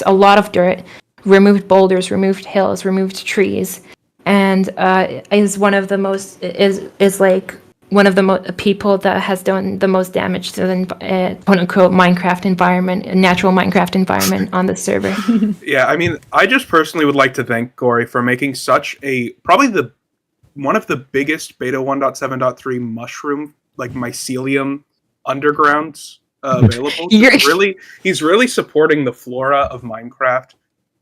lot of dirt, removed boulders, removed hills, removed trees, and is one of the most one of the people that has done the most damage to the quote-unquote Minecraft environment, natural Minecraft environment on the server. Yeah, I mean, I just personally would like to thank Gory for making such probably one of the biggest beta 1.7.3 mushroom, like mycelium undergrounds available. He's really supporting the flora of Minecraft.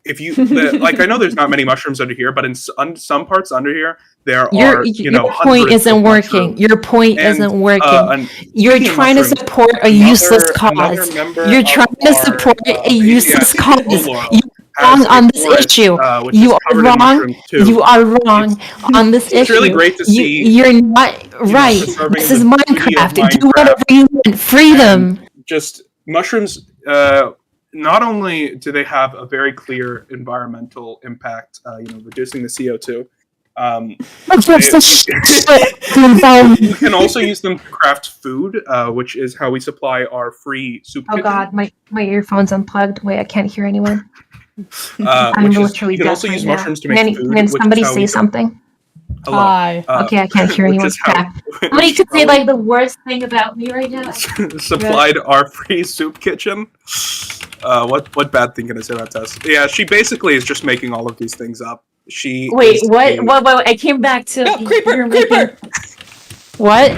I know there's not many mushrooms under here, but in some parts under here, there are, your point isn't working. Your point isn't working. You're trying to support a useless cause. You're trying to support a useless cause. You're wrong on this issue. You are wrong. You are wrong on this issue. It's really great to see. You're not right. This is Minecraft. Do whatever you want. Freedom. Just mushrooms. Not only do they have a very clear environmental impact, reducing the CO2, You can also use them to craft food, which is how we supply our free soup Oh kitchen. god, my earphone's unplugged. Wait, I can't hear anyone. I'm literally you can deaf also right use now. mushrooms to make food. Can which somebody is how say we something? Hello. Hi. Okay, I can't hear which anyone. is how- Crap. which Somebody could say probably like the worst thing about me right now. supplied our free soup kitchen. What bad thing can I say about Tess? Yeah, she basically is just making all of these things up. She Wait, is what? a- What? I came back to. No, creeper! you're Creeper! What?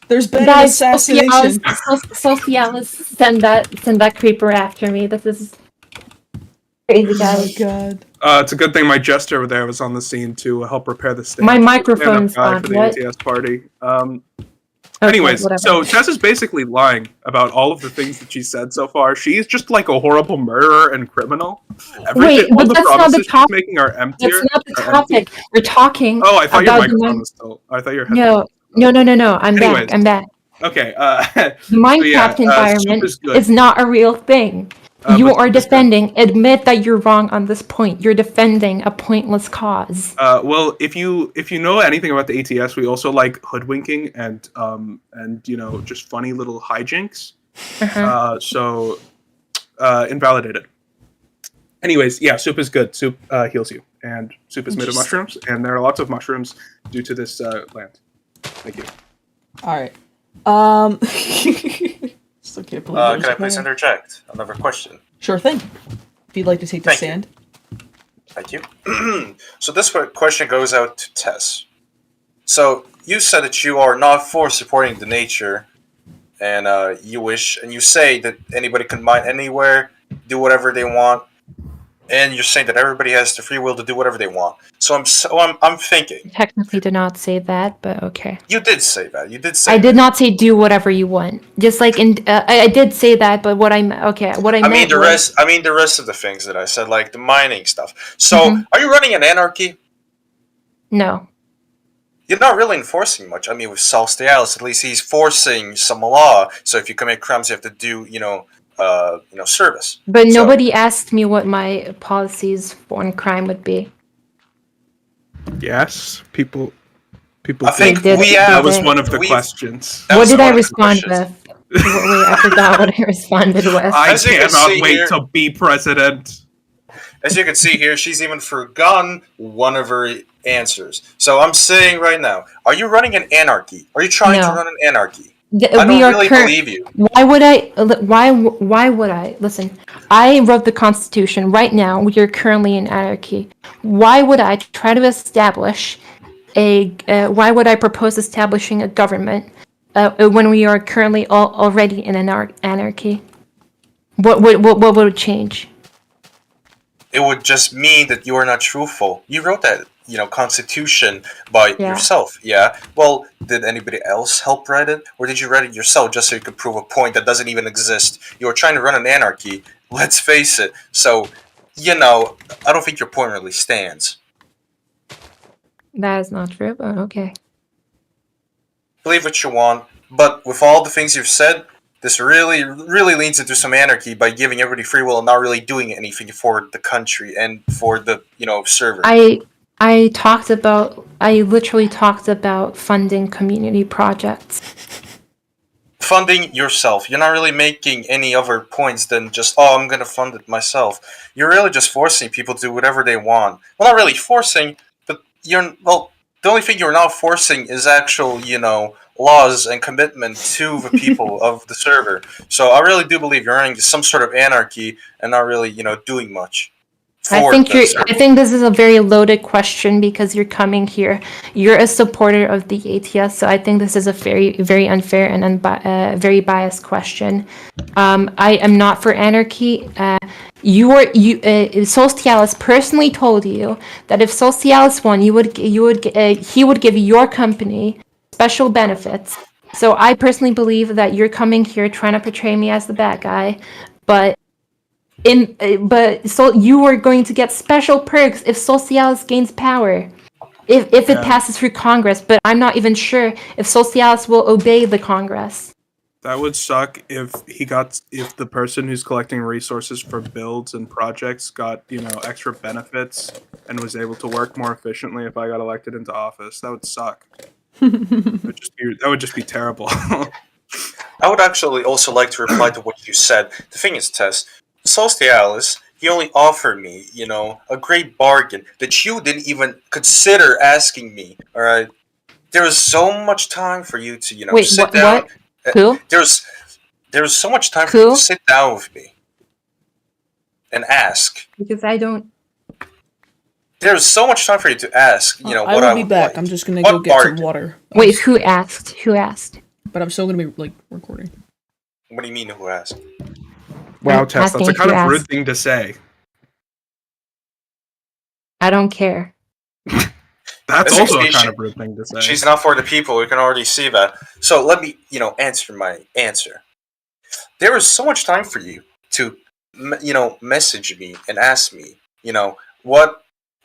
There's been an Guys, assassination. Solstialis, send that creeper after me. This is crazy, Oh guys. god. It's a good thing my jester over there was on the scene to help repair the stage. My Stand-up microphone's guy on. for the What? ATS party. Okay, Anyways, whatever. so Tess is basically lying about all of the things that she said so far. She's just like a horrible murderer and criminal. Wait, all but the that's not promises the she's topic. making are emptier. That's not the are empty. topic. We're talking. Oh, I thought your about the microphone was still. I thought your headphones. No. I'm Anyways. back. I'm back. Okay. The Minecraft environment is not a real thing. You but are soup is good. defending. Admit that you're wrong on this point. You're defending a pointless cause. Well, if you know anything about the ATS, we also like hoodwinking and just funny little hijinks. So invalidated. Anyways, yeah, soup is good. Soup heals you, and soup is made of mushrooms, and there are lots of mushrooms due to this land. Thank you. All right. Still can't believe Can I please interject? Another question. Sure thing. If you'd like to take the stand. Thank you. So this question goes out to Tess. So you said that you are not for supporting the nature, and you say that anybody can mine anywhere, do whatever they want, and you're saying that everybody has the free will to do whatever they want. So I'm thinking. Technically did not say that, but okay. You did say that. I did not say do whatever you want. Just like I did say that, but what I meant the rest of the things that I said, like the mining stuff. So are you running an anarchy? No. You're not really enforcing much. I mean, with Solstialis, at least he's forcing some law. So if you commit crimes, you have to do, service. But nobody asked me what my policies on crime would be. Yes, people. I think that was one of the questions. What did I respond with? Wait, I forgot what I responded with. I cannot wait to be president. As you can see here, she's even forgotten one of her answers. So I'm saying right now, are you running an anarchy? Are you trying to run an anarchy? I don't really believe you. Why would I? Why would I? Listen, I wrote the Constitution. Right now, we are currently in anarchy. Why would I try to establish why would I propose establishing a government when we are currently already in anarchy? What would change? It would just mean that you are not truthful. You wrote that, Constitution by yourself, yeah? Well, did anybody else help write it? Or did you write it yourself just so you could prove a point that doesn't even exist? You were trying to run an anarchy, let's face it. So, I don't think your point really stands. That is not true, but okay. Believe what you want, but with all the things you've said, this really, really leads into some anarchy by giving everybody free will and not really doing anything for the country and for the, server. I literally talked about funding community projects. Funding yourself. You're not really making any other points than just, I'm going to fund it myself. You're really just forcing people to do whatever they want. Well, not really forcing, but the only thing you're not forcing is actual, laws and commitment to the people of the server. So I really do believe you're running some sort of anarchy and not really, doing much. I think this is a very loaded question because you're coming here. You're a supporter of the ATS, so I think this is a very, very unfair and very biased question. I am not for anarchy. Solstialis personally told you that if Solstialis won, he would give your company special benefits. So I personally believe that you're coming here trying to portray me as the bad guy, but you are going to get special perks if Solstialis gains power, if it passes through Congress. But I'm not even sure if Solstialis will obey the Congress. That would suck if the person who's collecting resources for builds and projects got, extra benefits and was able to work more efficiently if I got elected into office. That would suck. That would just be terrible. I would actually also like to reply to what you said. The thing is, Tess, Solstialis, he only offered me, a great bargain that you didn't even consider asking me. All right, there was so much time for you to, Wait, sit down. what? Who? There's so much time for you to sit down with me and ask. Because I don't. There's so much time for you to ask. I what will be would back. like. I'm just gonna What go get bargain? some water. Wait, who asked? Who asked? But I'm still gonna be recording. What do you mean? Who asked? Wow, I'm Tess, that's a asking kind if of you rude asked. thing to say. I don't care. That's As also you a see, kind of rude thing to say. She's not for the people. We can already see that. So let me, answer my answer. There was so much time for you to, message me and ask me,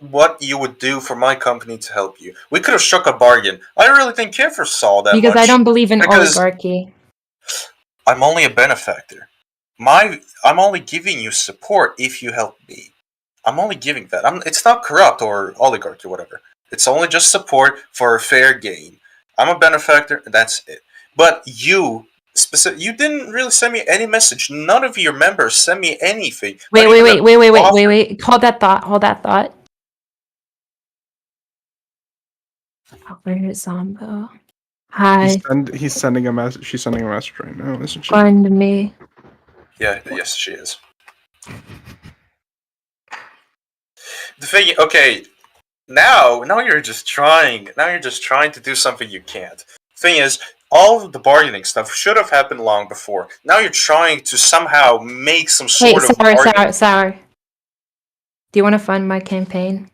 what you would do for my company to help you. We could have struck a bargain. I really didn't care for Saul that Because much. I don't believe in because oligarchy. I'm only a benefactor. I'm only giving you support if you help me. I'm only giving that. It's not corrupt or oligarchy or whatever. It's only just support for a fair gain. I'm a benefactor, and that's it. But you didn't really send me any message. None of your members sent me anything. Wait. Not even an offer. Hold that thought. Where is Zombo? Hi, He's sending a message. She's sending a message right now, isn't she? find me. Yeah, yes, she is. The thing, okay, now you're just trying. Now you're just trying to do something you can't. Thing is, all of the bargaining stuff should have happened long before. Now you're trying to somehow make some Wait, sort of bargain. Sour. Do you want to fund my campaign?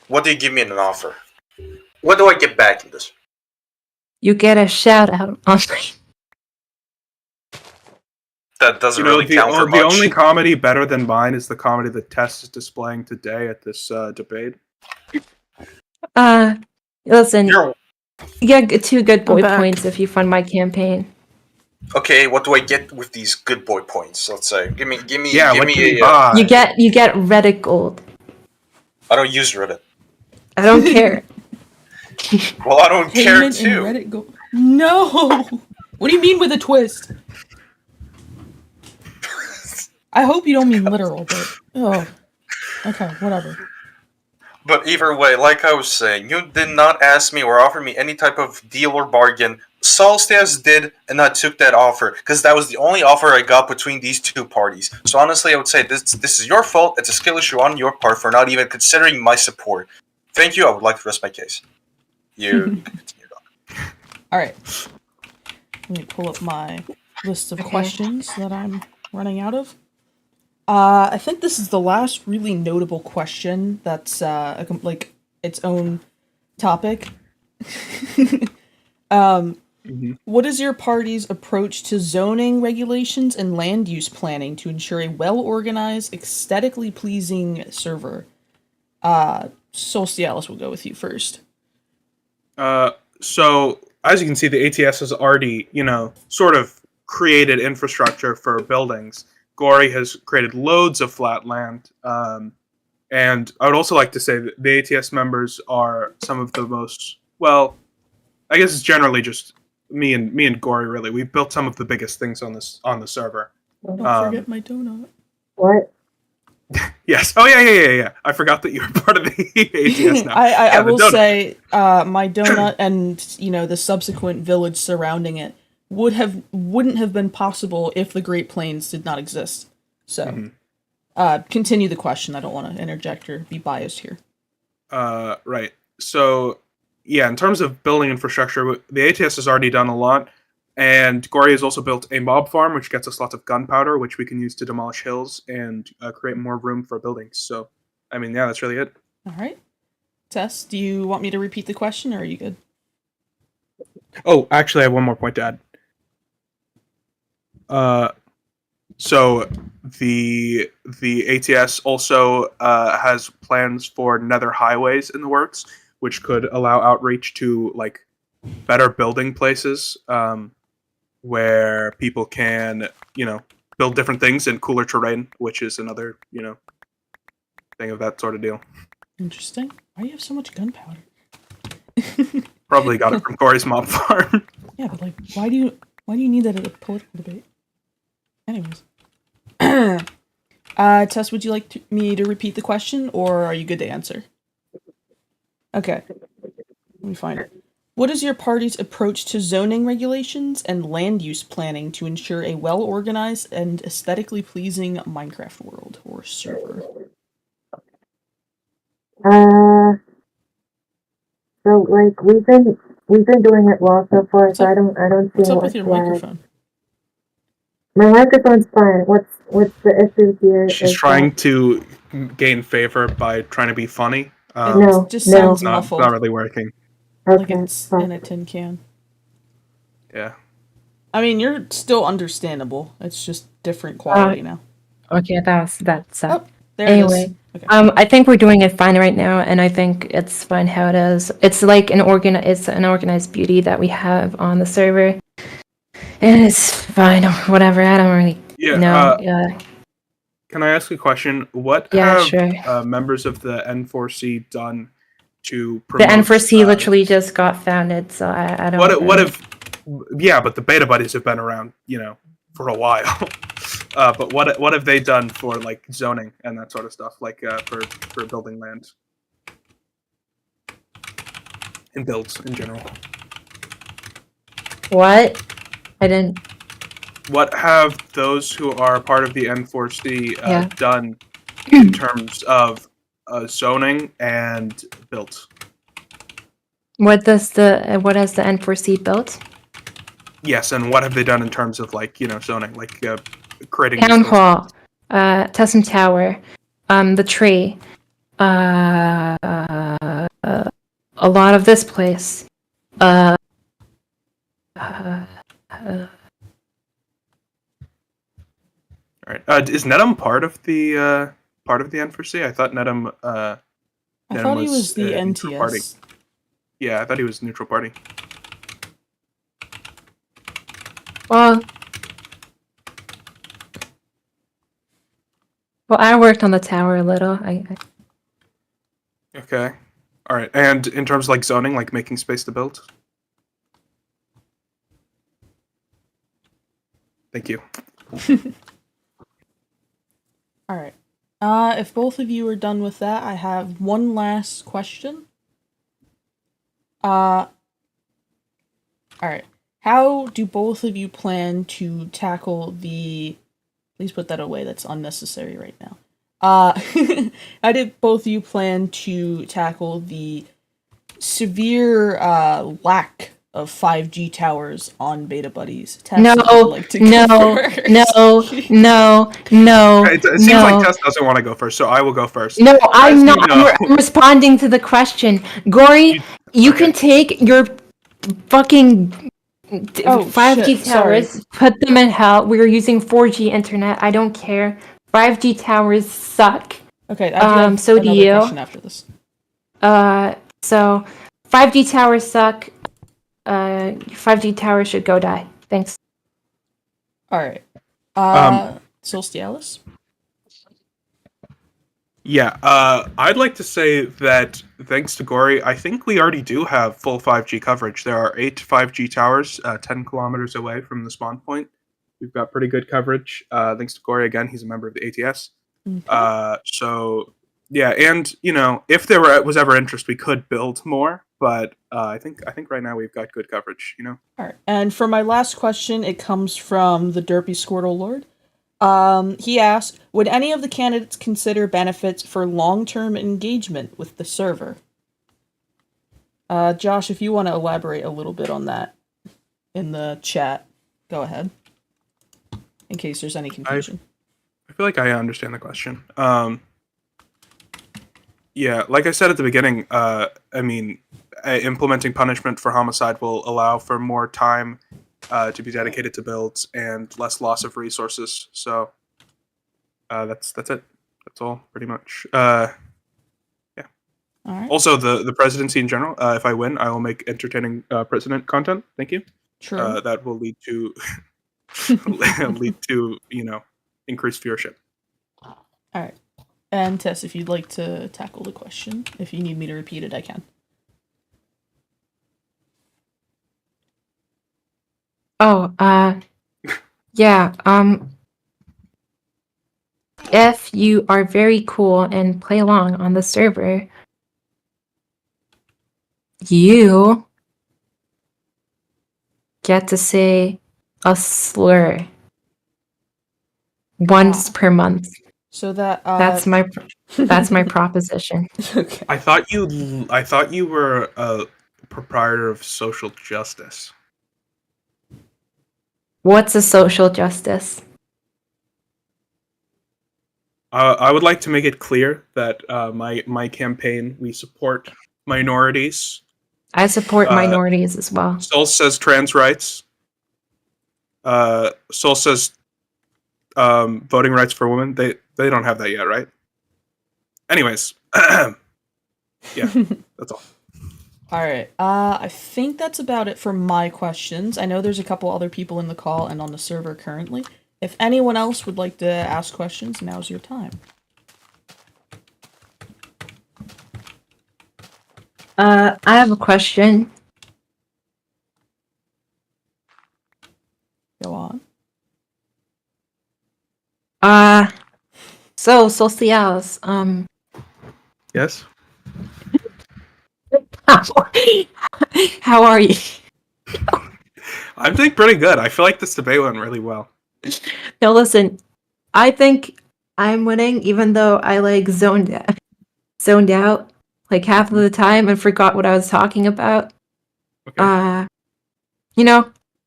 What do you give me in an offer? What do I get back in this? You get a shout out on my. That doesn't really count for much. The only comedy better than mine is the comedy that Tess is displaying today at this debate. Listen, You're- you get 2 good boy I'm back. points if you fund my campaign. Okay, what do I get with these good boy points? Let's say, give me. What give can me we a. buy? You get Reddit gold. I don't use Reddit. I don't care. Well, I don't care Payment in too. Reddit go. No. What do you mean with a twist? I hope you don't mean literal, but okay, whatever. But either way, like I was saying, you did not ask me or offer me any type of deal or bargain. Solstialis did, and I took that offer because that was the only offer I got between these two parties. So honestly, I would say this is your fault. It's a skill issue on your part for not even considering my support. Thank you. I would like to rest my case. You can continue on. All right. Let me pull up my list of questions that I'm running out of. I think this is the last really notable question that's like its own topic. What is your party's approach to zoning regulations and land use planning to ensure a well-organized, aesthetically pleasing server? Solstialis will go with you first. So, as you can see, the ATS has already, sort of created infrastructure for buildings. Gory has created loads of flat land. And I would also like to say that the ATS members are some of the most, well, I guess it's generally just me and Gory, really. We've built some of the biggest things on the server. Don't forget my donut. What? Yes. Oh, yeah. I forgot that you're part of the ATS now. I will say, my donut and the subsequent village surrounding it wouldn't have been possible if the Great Plains did not exist. So, continue the question. I don't want to interject or be biased here. Right. So, yeah, in terms of building infrastructure, the ATS has already done a lot. And Gory has also built a mob farm, which gets us lots of gunpowder, which we can use to demolish hills and create more room for buildings. So, I mean, yeah, that's really it. All right. Tess, do you want me to repeat the question, or are you good? Oh, actually, I have one more point to add. So the ATS also has plans for nether highways in the works, which could allow outreach to like better building places. where people can, build different things in cooler terrain, which is another, thing of that sort of deal. Interesting. Why do you have so much gunpowder? Probably got it from Corey's mob farm. Yeah, but like, why do you need that at a political debate? Anyways, Tess, would you like me to repeat the question, or are you good to answer? Okay, let me find it. What is your party's approach to zoning regulations and land use planning to ensure a well-organized and aesthetically pleasing Minecraft world or server? So like we've been doing it well so far. What's So up? I don't see What's up with your microphone? My microphone's fine. What's the issue here? She's trying to gain favor by trying to be funny. It just sounds not muffled. not really working. Like it's in a tin can. Yeah. I mean, you're still understandable. It's just different quality now. Okay, that's Oh, there anyway. it is. Okay. I think we're doing it fine right now, and I think it's fine how it is. It's like an organized beauty that we have on the server, and it's fine. Whatever. I don't really know. Can I ask a question? What have members of the N4C done to promote? The N4C literally just got founded, so I don't. What if? Yeah, but the beta buddies have been around, for a while. But what have they done for like zoning and that sort of stuff, like for building land and builds in general? What? I didn't. What have those who are part of the N4C done in terms of zoning and built? What has the N4C built? Yes, and what have they done in terms of like zoning, like creating Town Hall, Tessum Tower, the tree, a lot of this place. All right. Is Nedum part of the N4C? I thought Nedum. I thought he was the NTS. Party. Yeah, I thought he was neutral party. Well, I worked on the tower a little. Okay. All right. And in terms of like zoning, like making space to build? Thank you. All right. If both of you are done with that, I have one last question. All right. How do both of you plan to tackle the... Please put that away. That's unnecessary right now. How did both of you plan to tackle the severe lack of 5G towers on Beta Buddies? Tess, No. It seems like Tess doesn't want to go first, so I will go first. No, I'm not. I'm responding to the question. Gory, you can take your fucking 5G towers, put them in hell. We're using 4G internet. I don't care. 5G towers suck. Okay, so do you. Question after this. So 5G towers suck. 5G towers should go die. Thanks. All right. Solstialis? Yeah, I'd like to say that thanks to Gory, I think we already do have full 5G coverage. There are 8 5G towers 10 kilometers away from the spawn point. We've got pretty good coverage. Thanks to Gory again, he's a member of the ATS. Okay. So yeah, and if there was ever interest, we could build more. But I think right now we've got good coverage. All right. And for my last question, it comes from the Derpy Squirtle Lord. He asked, would any of the candidates consider benefits for long-term engagement with the server? Josh, if you want to elaborate a little bit on that in the chat, go ahead. In case there's any confusion. I feel like I understand the question. Yeah, like I said at the beginning, implementing punishment for homicide will allow for more time to be dedicated to builds and less loss of resources. So that's it. That's all, pretty much. Yeah. All right. Also, the presidency in general. If I win, I will make entertaining president content. Thank you. True. that will lead to increased viewership. All right. And Tess, if you'd like to tackle the question, if you need me to repeat it, I can. Oh, yeah. If you are very cool and play along on the server, you get to say a slur once per month. So that That's my proposition. Okay. I thought you were a proprietor of social justice. What's a social justice? I would like to make it clear that my campaign, we support minorities. I support minorities as well. Sol says trans rights. Sol says voting rights for women. They don't have that yet, right? Anyways, yeah, that's all. All right. I think that's about it for my questions. I know there's a couple other people in the call and on the server currently. If anyone else would like to ask questions, now's your time. I have a question. Go on. So Solstialis, Yes. how are you? I'm doing pretty good. I feel like this debate went really well. No, listen, I think I'm winning, even though I like zoned out like half of the time and forgot what I was talking about. Okay.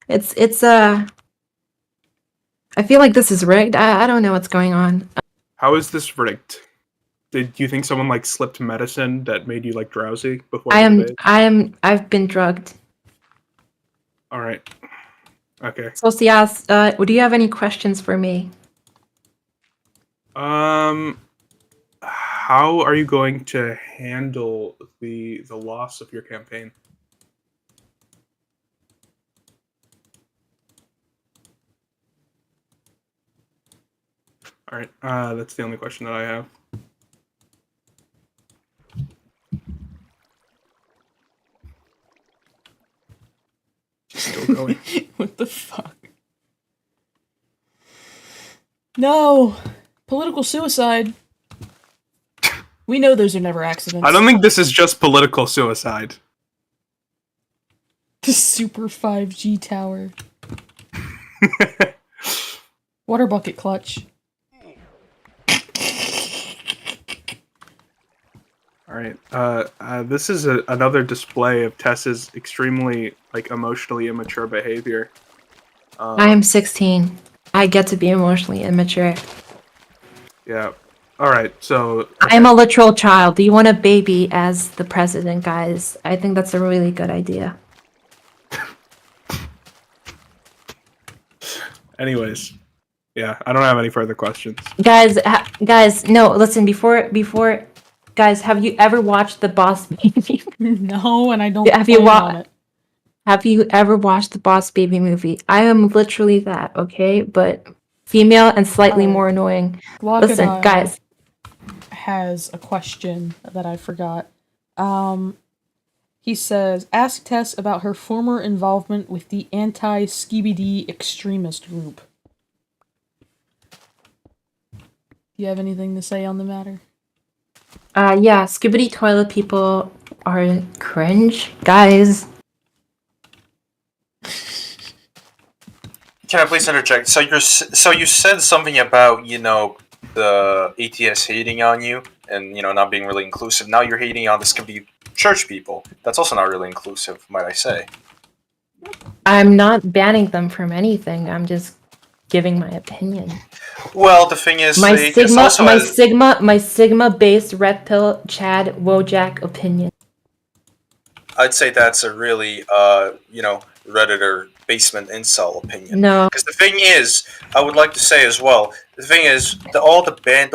It's I feel like this is rigged. I don't know what's going on. How is this rigged? Did you think someone like slipped medicine that made you like drowsy before I the debate? I've been drugged. All right. Okay. Solstialis, do you have any questions for me? How are you going to handle the loss of your campaign? All right. That's the only question that I have. Still going. What the fuck? No! Political suicide. We know those are never accidents. I don't think this is just political suicide. The Super 5G tower. Water bucket clutch. All right. This is another display of Tess's extremely emotionally immature behavior. I am 16. I get to be emotionally immature. Yeah. All right. So okay. I'm a literal child. Do you want a baby as the president, guys? I think that's a really good idea. Anyways, yeah, I don't have any further questions. Guys, no, listen, before guys, have you ever watched the Boss Baby? No, and I don't Have you on it. Have you ever watched the Boss Baby movie? I am literally that, okay? But female and slightly more annoying. Listen, guys. Has a question that I forgot. He says, ask Tess about her former involvement with the anti-Skibidi extremist group. Do you have anything to say on the matter? Yeah, Skibidi toilet people are cringe. Guys. Can I please interject? So you said something about, the ATS hating on you and, not being really inclusive. Now you're hating on the Skibidi church people. That's also not really inclusive, might I say. I'm not banning them from anything. I'm just giving my opinion. Well, the thing is, my Sigma-based red pill Chad Wojak opinion. I'd say that's a really, Redditor basement incel opinion. No, because the thing is, I would like to say as well. The thing is, all the ban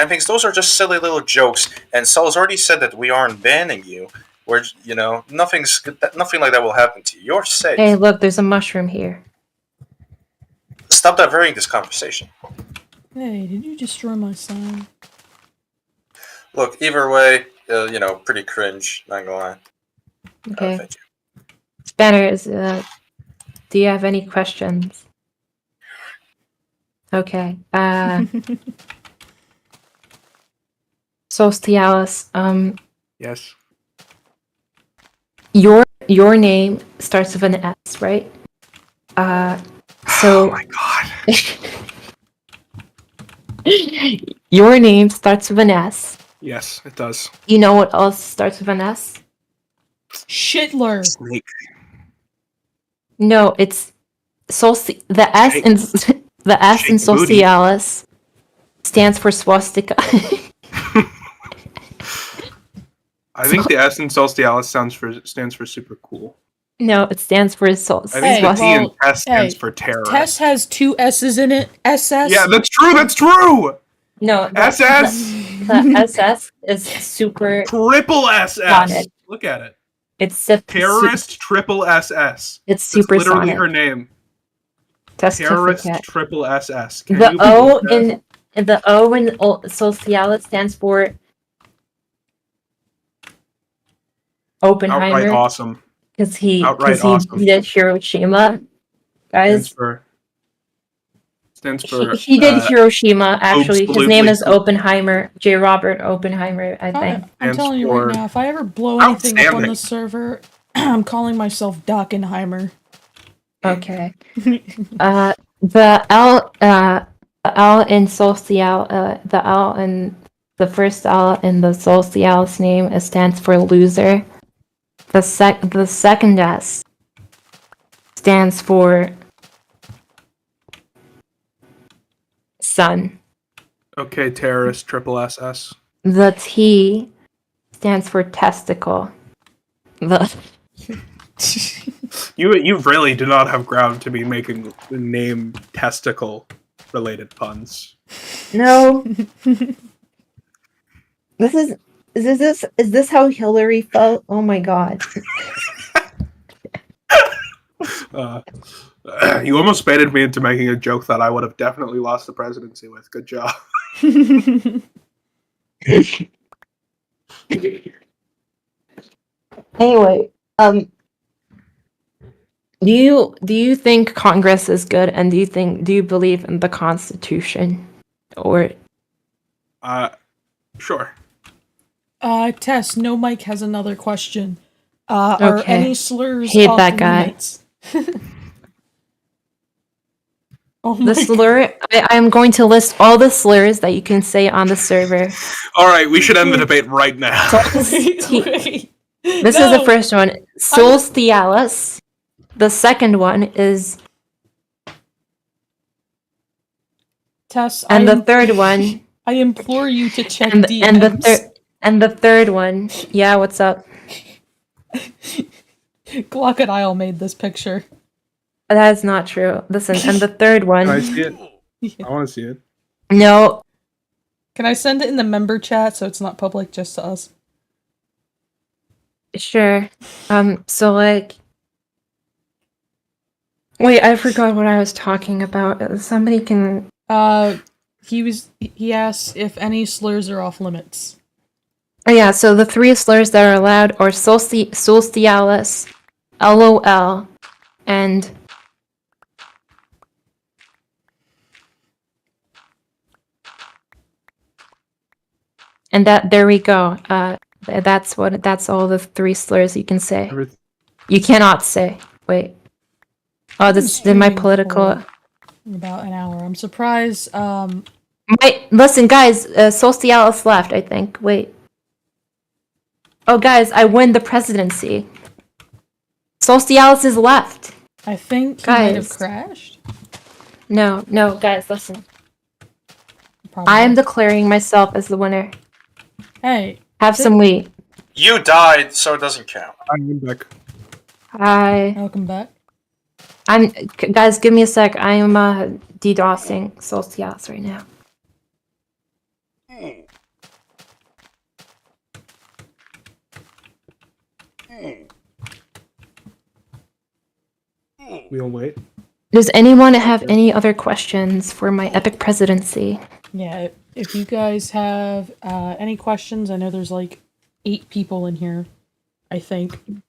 things, those are just silly little jokes. And Sal's already said that we aren't banning you. where nothing like that will happen to you. You're safe. Hey, look, there's a mushroom here. Stop diverting this conversation. Hey, did you destroy my sign? Look, either way, pretty cringe. Not gonna lie. Okay. Thank you. Spanners, do you have any questions? Okay. Solstialis, Yes. your name starts with an S, right? So Oh my god. your name starts with an S. Yes, it does. You know what else starts with an S? Shitler. Snake. No, it's the S Shake- in the S in shake booty. Solstialis stands for swastika. I think the S in Solstialis stands for super cool. No, it stands for I think Hey, the T in well, Tess stands hey, for terrorist. Tess has 2 S's in it. SS. Yeah, that's true. That's true. No, SS. the SS is super. Triple SS. Sonic. Look at it. It's Terrorist triple SS. It's That's super literally sonic. her name. Terrorist triple SS. Can The you O believe that? in the O in Solstialis stands for Oppenheimer. Outright awesome. Because he Outright awesome. did Hiroshima, guys. Stands for He did Hiroshima. Actually, his name is absolutely. Oppenheimer. J. Robert Oppenheimer, I think. I'm telling you right now, if I ever blow anything up on the server, I'm calling myself Dockenheimer. Okay. The L in Solstial, the L in the first L in the Solstialis name stands for loser. The second S stands for sun. Okay, terrorist triple SS. The T stands for testicle. You really do not have ground to be making the name testicle related puns. No. Is this how Hillary felt? Oh my god. You almost baited me into making a joke that I would have definitely lost the presidency with. Good job. Anyway, do you think Congress is good, and do you believe in the Constitution, or? Sure. Tess, no Mike has another question. Are Okay. any slurs Hate off that guy. limits? Oh The my slur. I'm going to list all the slurs that you can say on the server. All right, we should end the debate right now. Wait. This is the first one. Solstialis. The second one is, Tess, and the third one, I implore you to check and DMs. the third one. Yeah, what's up? Glockodile made this picture. That is not true. Listen, and the third one. Can I see it? I want to see it. No. Can I send it in the member chat so it's not public, just to us? Sure. So like. Wait, I forgot what I was talking about. Somebody can. He asked if any slurs are off limits. Oh yeah, so the 3 slurs that are allowed are Solstialis, LOL, and that there we go. That's all the 3 slurs you can say. You cannot say. Wait. Oh, this is my political. About an hour. I'm surprised. Listen, guys. Solstialis left, I think. Wait. Oh, guys, I win the presidency. Solstialis is left. I think he might have crashed. No, guys, listen. Probably. I am declaring myself as the winner. Hey. Have some wheat. You died, so it doesn't count. I'm back. Hi. Welcome back. Guys, give me a sec. I am DDoSing Solstialis right now. We'll wait. Does anyone have any other questions for my epic presidency? Yeah, if you guys have any questions, I know there's like 8 people in here, I think. Wait,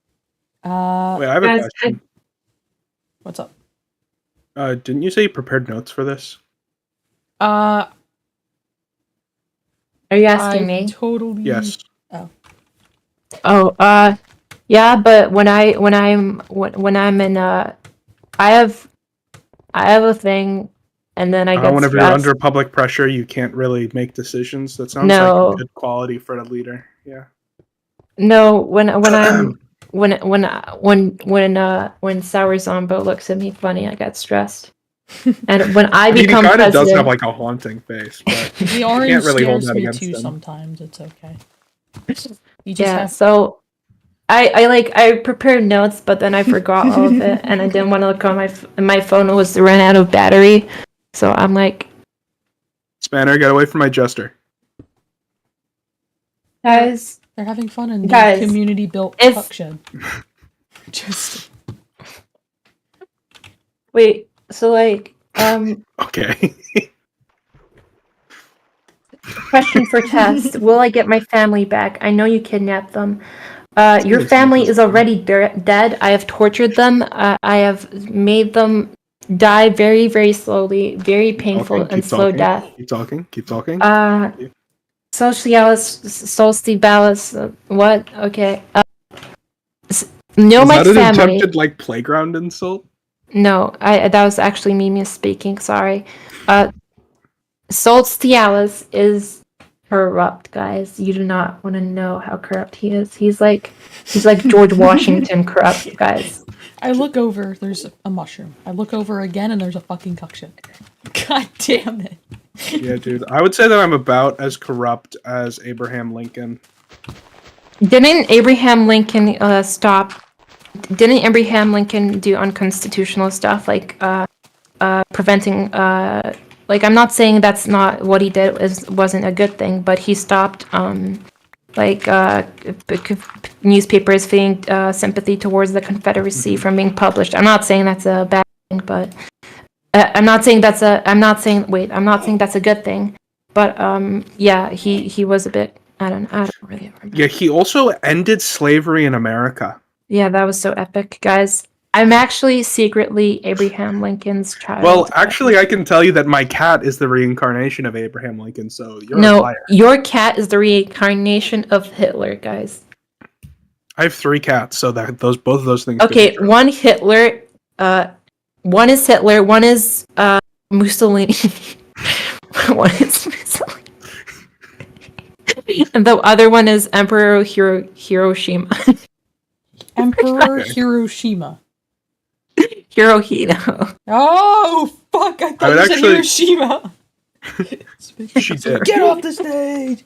I have a Guys, question. What's up? Didn't you say you prepared notes for this? Are you asking me? Totally. Yes. Oh, yeah, but when I'm in I have a thing, and then I get Whenever stressed. you're under public pressure, you can't really make decisions. That sounds No. like a good quality for a leader. Yeah. No, when Sour Zombo looks at me funny, I get stressed. And when I He become kind of president, does have like a haunting face, but The you orange can't really hold scares that me against too him. sometimes. It's okay. You just yeah. have So I prepared notes, but then I forgot all of it, and I didn't want to look on my phone was ran out of battery, so I'm like, Spanner, get away from my jester. guys, they're having fun in the Guys, community built if- tuck shed. Just wait. So like, Okay. question for Tess: will I get my family back? I know you kidnapped them. Your Makes family sense. is already dead. I have tortured them. I have made them die very, very slowly, very painful Keep and slow talking. death. Keep talking. Solstialis, what? Okay. No, Is my that an family. attempted like playground insult? No, that was actually me misspeaking. Sorry. Solstialis is corrupt, guys. You do not want to know how corrupt he is. He's like George Washington corrupt, guys. I look over, there's a mushroom. I look over again and there's a fucking cuck shed. God damn it. Yeah, dude. I would say that I'm about as corrupt as Abraham Lincoln. Didn't Abraham Lincoln Didn't Abraham Lincoln do unconstitutional stuff like preventing like, I'm not saying that's not what he did wasn't a good thing, but he stopped newspapers feeling sympathy towards the Confederacy from being published. I'm not saying that's a bad thing, but I'm not saying that's a good thing. But yeah, he was a bit. I don't really remember. Yeah, he also ended slavery in America. Yeah, that was so epic, guys. I'm actually secretly Abraham Lincoln's child. Well, actually, I can tell you that my cat is the reincarnation of Abraham Lincoln, so you're a no, liar. your cat is the reincarnation of Hitler, guys. I have 3 cats, so that both of those things. Okay, one Hitler, one is Hitler, one is Mussolini, one is Mussolini, and the other one is Emperor Hiroshima. Emperor Hiroshima. Hirohito. Oh, fuck, I thought you said Hiroshima. She did. Get off the stage!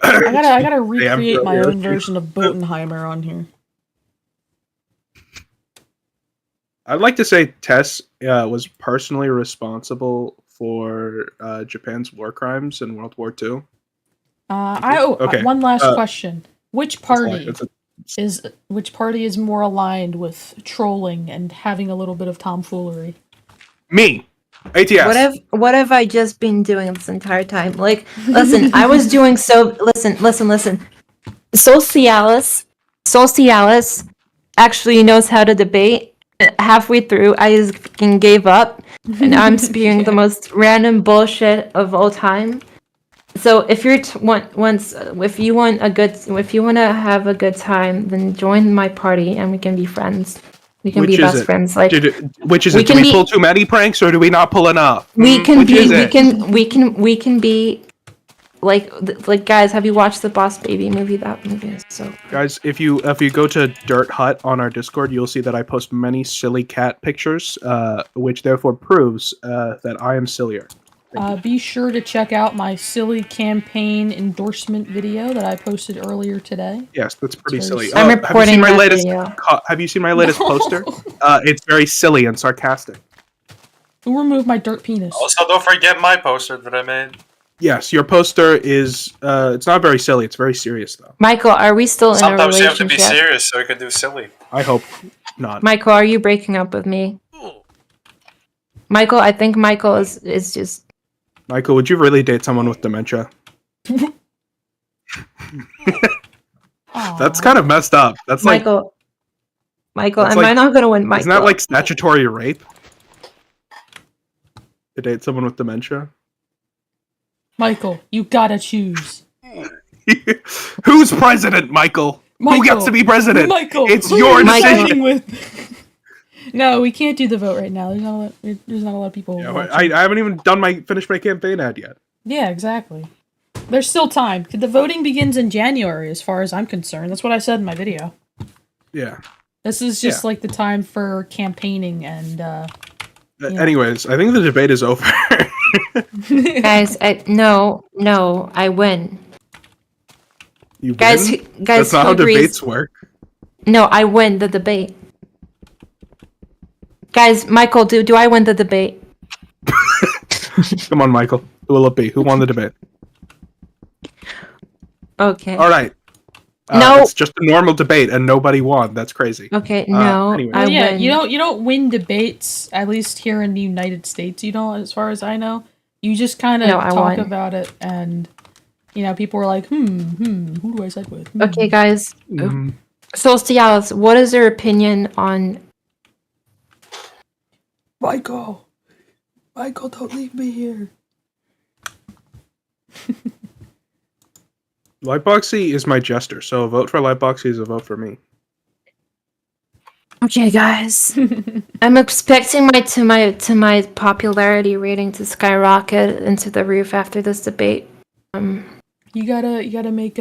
I gotta recreate my own version of Botenheimer on here. I'd like to say Tess was personally responsible for Japan's war crimes in World War II. Okay. One last question. Which party it's which party is more aligned with trolling and having a little bit of tomfoolery? Me. ATS. What have I just been doing this entire time? Like, listen, I was doing so. Listen. Solstialis actually knows how to debate. Halfway through, I just fucking gave up, and I'm spewing the most random bullshit of all time. So if you want to have a good time, then join my party and we can be friends. We can be best friends. Like, which is it? Do we pull too many pranks or do we not pull enough? We can be like guys. Have you watched the Boss Baby movie? That movie is so. Guys, if you go to Dirt Hut on our Discord, you'll see that I post many silly cat pictures, which therefore proves that I am sillier. Be sure to check out my silly campaign endorsement video that I posted earlier today. Yes, that's pretty silly. I'm reporting that video. Have you seen my latest poster? It's very silly and sarcastic. Who removed my dirt penis? Also, don't forget my poster that I made. Yes, your poster is. It's not very silly. It's very serious, though. Michael, are we still in a Sometimes you have relationship? to be serious so you can do silly. I hope not. Michael, are you breaking up with me? Michael, I think Michael is just. Michael, would you really date someone with dementia? That's kind of messed up. That's like. Michael, that's am I like- not gonna win, Michael? Isn't that like statutory rape? To date someone with dementia? Michael, you gotta choose. Who's president, Michael? Who gets to be president? Michael, It's who your are you decision. siding with? No, we can't do the vote right now. There's not a lot of people. Yeah, watching. I haven't even finished my campaign ad yet. Yeah, exactly. There's still time. The voting begins in January, as far as I'm concerned. That's what I said in my video. Yeah. This is just like the time for campaigning and. Yeah. Anyways, I think the debate is over. Guys, no, I win. You Guys, win? guys, That's not who how agrees? debates work. No, I win the debate. Guys, Michael, do I win the debate? Come on, Michael. Who will it be? Who won the debate? Okay. All right. No. It's just a normal debate, and nobody won. That's crazy. Okay, no, anyway. I yeah, win. you don't win debates, at least here in the United States. You don't, as far as I know. You just kind of No, I talk won. about it, and people are like, who do I side with? Okay, guys. Mhm. Solstialis, what is your opinion on... Michael, don't leave me here. Lightboxy is my jester, so a vote for Lightboxy is a vote for me. Okay, guys. I'm expecting my popularity rating to skyrocket into the roof after this debate. You gotta make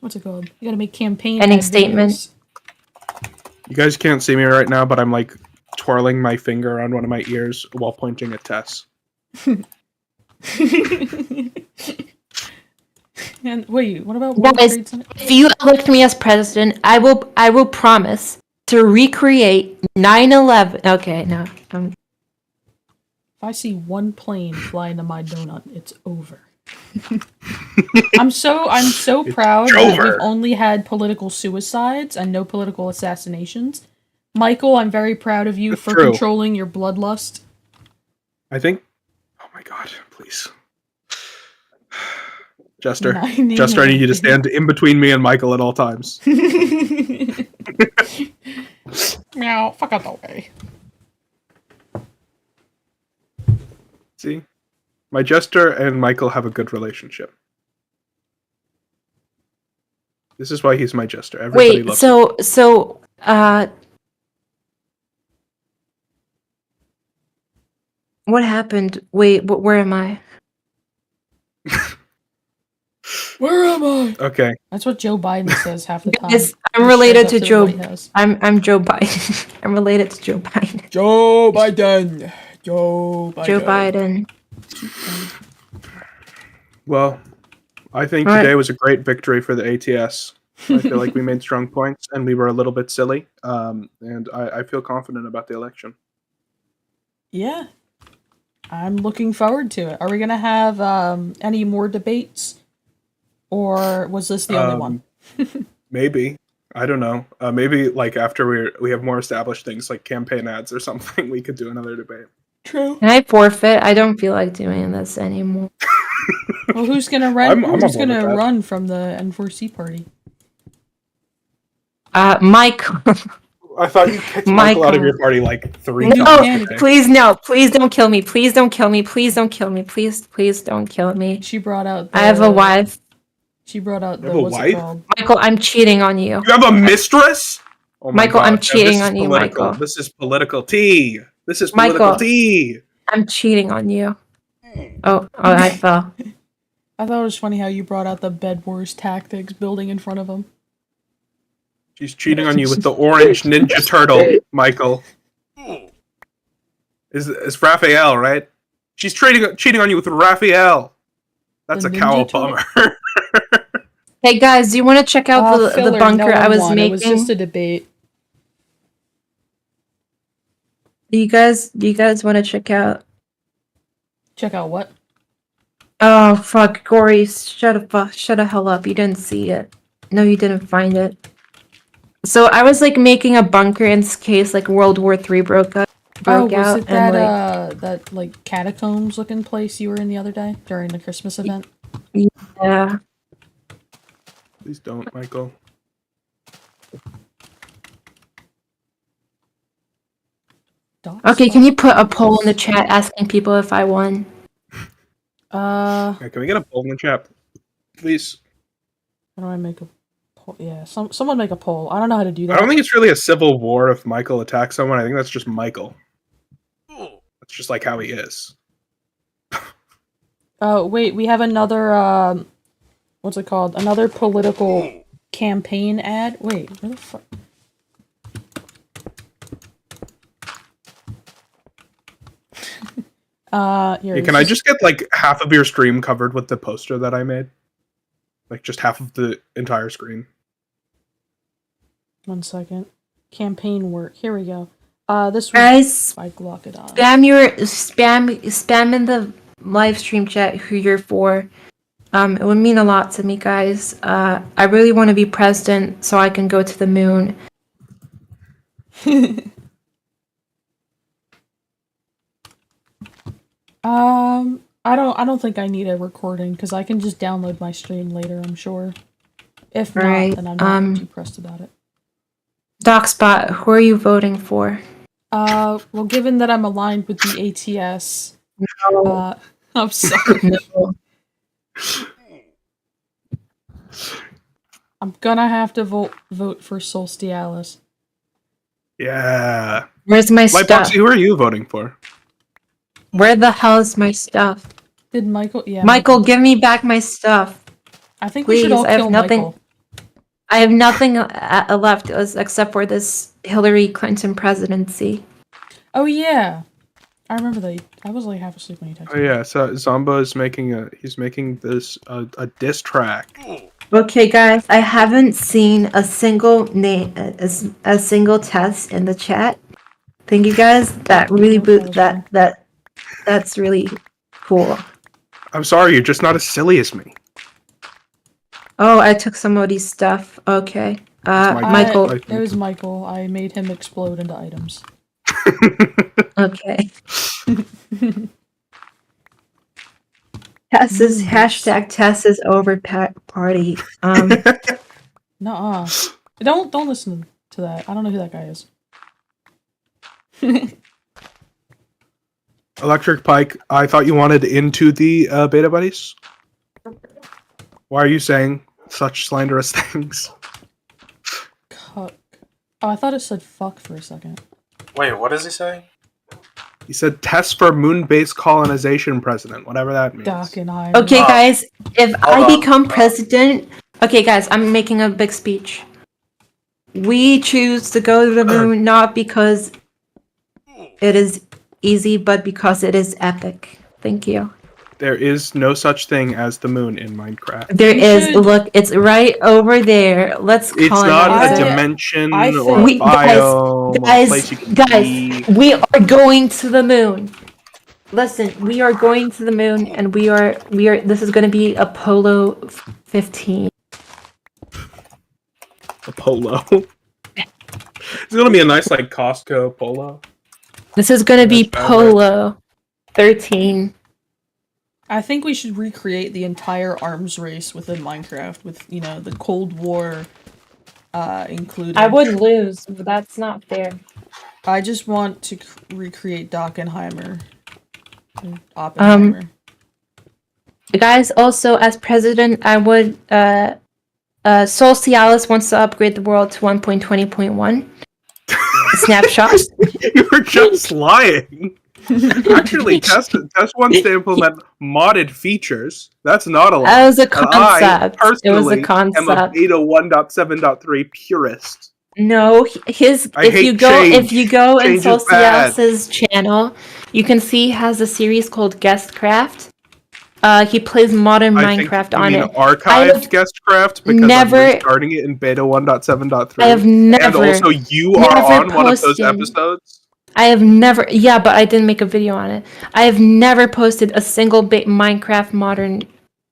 what's it called? You gotta make campaign Any ad statement? videos. You guys can't see me right now, but I'm like twirling my finger on one of my ears while pointing at Tess. And wait, what about World Guys, Trade Center? if you elect me as president, I will promise to recreate 9/11. Okay, no. If I see one plane fly into my donut, it's over. I'm so proud that over. we've only had political suicides and no political assassinations. Michael, I'm very proud of you That's for true. controlling your bloodlust. I think. Oh my god! Please, Jester. Nine Jester, I need you to stand in between me and Michael at all times. Meow, fuck out the way. See, my Jester and Michael have a good relationship. This is why he's my Jester. Everybody Wait, loves him. what happened? Wait, where am I? Where am I? Okay. That's what Joe Biden says half the time. Guys, I'm He related shows to up Joe. the White House. I'm Joe Biden. I'm related to Joe Biden. Joe Biden. Joe Biden. Joe Biden. Well, I think All right. today was a great victory for the ATS. I feel like we made strong points, and we were a little bit silly. And I feel confident about the election. Yeah. I'm looking forward to it. Are we gonna have any more debates? Or was this the only one? Maybe. I don't know. Maybe like after we have more established things like campaign ads or something, we could do another debate. True. Can I forfeit? I don't feel like doing this anymore. Well, who's gonna run? I'm on Who's board gonna with that. run from the N4C party? Michael. I thought you kicked Michael out of Michael. your party like 3 No, times. panic. today. Please no. Please don't kill me. Please don't kill me. Please don't kill me. Please don't kill me. She brought out. I have a wife. She brought out You the have a what's wife? it called? Michael, I'm cheating on you. You have a mistress? Oh my Michael, God. I'm Now, cheating this is on you, political. Michael. This is political tea. This is political Michael. tea. I'm cheating on you. Oh, I fell. I thought it was funny how you brought out the bed wars tactics building in front of him. She's cheating on you with the orange Ninja Turtle, Michael. Is Raphael, right? She's cheating on you with Raphael. That's The a cow Ninja Turtle? bummer. Hey guys, do you want to check out the Filler, bunker no one I was won. making? It was just a debate. Do you guys want to check out? Check out what? Oh fuck, Gory, shut the hell up. You didn't see it. No, you didn't find it. So I was like making a bunker in case like World War III broke out. Was it that that like catacombs looking place you were in the other day during the Christmas event? Yeah. Please don't, Michael. Okay, can you put a poll in the chat asking people if I won? Yeah, can we get a poll in the chat, please? How do I make a poll? Yeah, someone make a poll. I don't know how to do that. I don't think it's really a civil war if Michael attacks someone. I think that's just Michael. That's just like how he is. Oh, wait, we have another, what's it called? Another political campaign ad? Wait, where the fuck? Here, Hey, can I just get like half of your stream covered with the poster that I made? Like just half of the entire screen. 1 second. Campaign work. Here we go. This Guys, I lock it on. spam in the live stream chat who you're for. It would mean a lot to me, guys. I really want to be president so I can go to the moon. I don't think I need a recording because I can just download my stream later, I'm sure. If not, Right, then I'm not too pressed about it. DocSpot, who are you voting for? Well, given that I'm aligned with the ATS, No. I'm sorry. No. I'm gonna have to vote for Solstialis. Yeah. Where's my Lightbox, stuff? who are you voting for? Where the hell is my stuff? Did Michael? Yeah. Michael, give me back my stuff. I think Please, we should all I have kill nothing. Michael. I have nothing left except for this Hillary Clinton presidency. Oh yeah, I remember that. I was like half asleep when you texted. Oh yeah, so Zomba is making this a diss track. Okay, guys, I haven't seen a single name, a single test in the chat. Thank you guys. That really that's really cool. I'm sorry, you're just not as silly as me. Oh, I took somebody's stuff. Okay. Michael. It was Michael. I made him explode into items. Okay. Tess is #Tess is over party. Nuh-uh. Don't listen to that. I don't know who that guy is. Electric Pike, I thought you wanted into the beta buddies. Why are you saying such slanderous things? Cuck. Oh, I thought it said fuck for a second. Wait, what does he say? He said test for moon-based colonization president, whatever that means. Dockenheim. Okay, guys, if Hold I on. become president... Okay, guys, I'm making a big speech. We choose to go to the moon not because it is easy, but because it is epic. Thank you. There is no such thing as the moon in Minecraft. There is. Look, it's right over there. Let's It's colonize not a it. dimension I or a think- biome or a place you can Guys, be. we are going to the moon. Listen, we are going to the moon, and we are. This is going to be Apollo 15. A polo. It's gonna be a nice like Costco polo. This is going to be That's bad, right? Polo 13. I think we should recreate the entire arms race within Minecraft with, you know, the Cold War included. I would lose, but that's not fair. I just want to recreate Dockenheimer. And Oppenheimer. Guys, also as president, I would. Solstialis wants to upgrade the world to 1.20.1. Snapshots. You were just lying. Actually, Tess wants to implement modded features. That's not a lie. That was a And concept. I It was a personally am a concept. beta 1.7.3 purist. No, his. I hate If you go in Change is bad. Solstialis' channel, you can see he has a series called Guestcraft. He plays modern Minecraft I on think you it. mean archived Guestcraft because never- I'm restarting it in beta 1.7.3. I have never. And also, you are never on one of those posted- episodes. I have never. Yeah, but I didn't make a video on it. I have never posted a single Minecraft modern.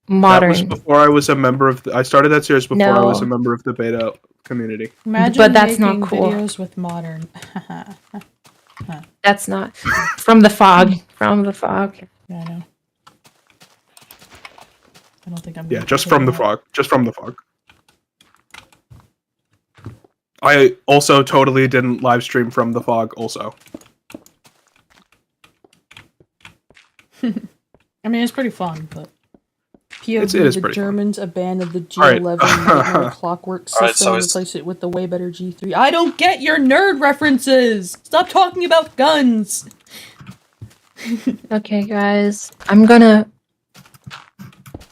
That was before I was a member of. I started that series before I was a No. member of the beta community. Imagine But that's making not cool. videos with modern. That's not from the fog. From the fog. Yeah, I know. I don't think I'm. Yeah, gonna just play from the that. fog. Just from the fog. I also totally didn't live stream from the fog. Also, I mean, it's pretty fun, but. POV, it is the pretty fun. Germans abandoned the Alright. G11 Nightmare clockwork system Alright, so and replaced it with the way better G3. I don't get your nerd references! Stop talking about guns! Okay, guys. I'm gonna.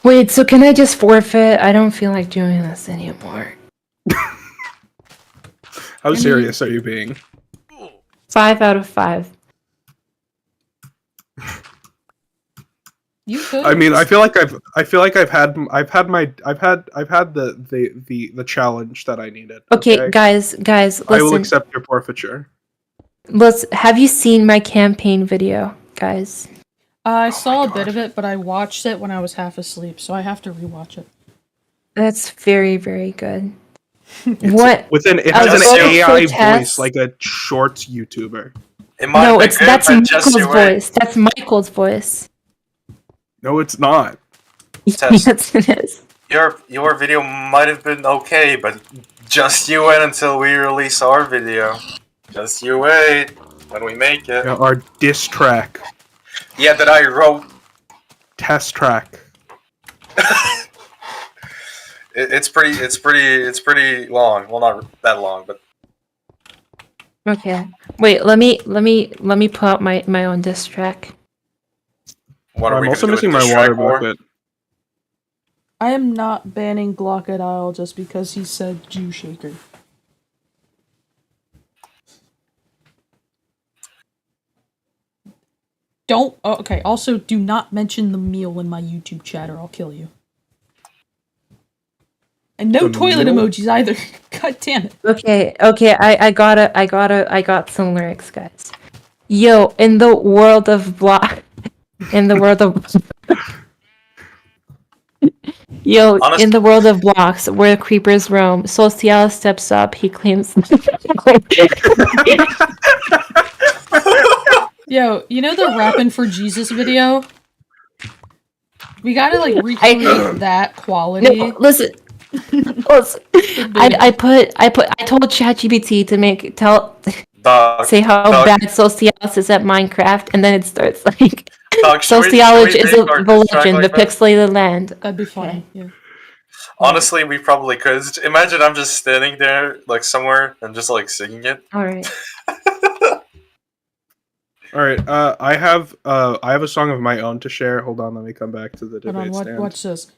Wait. So can I just forfeit? I don't feel like doing this anymore. How serious are you being? 5 out of 5. You could. I mean, I feel like I've had the challenge that I needed. Okay, guys. I will Listen. accept your forfeiture. Have you seen my campaign video, guys? I saw a bit of it, but I watched it when I was half asleep, so I have to rewatch it. That's very, very good. What? It I has was an voting AI for voice Tess. like a shorts YouTuber. It might No, be it's good, that's but just Michael's you wait. voice. That's Michael's voice. No, it's not. Tess. Yes, it is. Your video might have been okay, but just you wait until we release our video. Just you wait when we make it. Yeah, our diss track, Yeah, that I wrote. test track. It's pretty long. Well, not that long, but Okay. Wait. Let me pull out my own diss track. what are I'm we also gonna do missing with my this water track war? bucket. I am not banning Glockedile just because he said Jew Shaker. Don't. Oh, okay. Also, do not mention the meal in my YouTube chat, or I'll kill you. And no The toilet meal? emojis either. God damn it. Okay. I got some lyrics, guys. Yo, in the world of in the world of Yo, Honest- in the world of blocks where creepers roam, Solstialis steps up, he claims Yo, you know the Rappin' for Jesus video? We gotta like recreate that quality. No, listen. I told ChatGPT to Dog, say how Dog. bad Solstialis is at Minecraft, and then it starts like Dog, should we Solstialis is make our the diss track legend, like the that? pixelated land. That'd be funny. Yeah. Honestly, we probably could. Imagine I'm just standing there, like somewhere, and just like singing it. All right. All right, I have a song of my own to share. Hold on, let me come back to the Hold debate on, stand. watch this.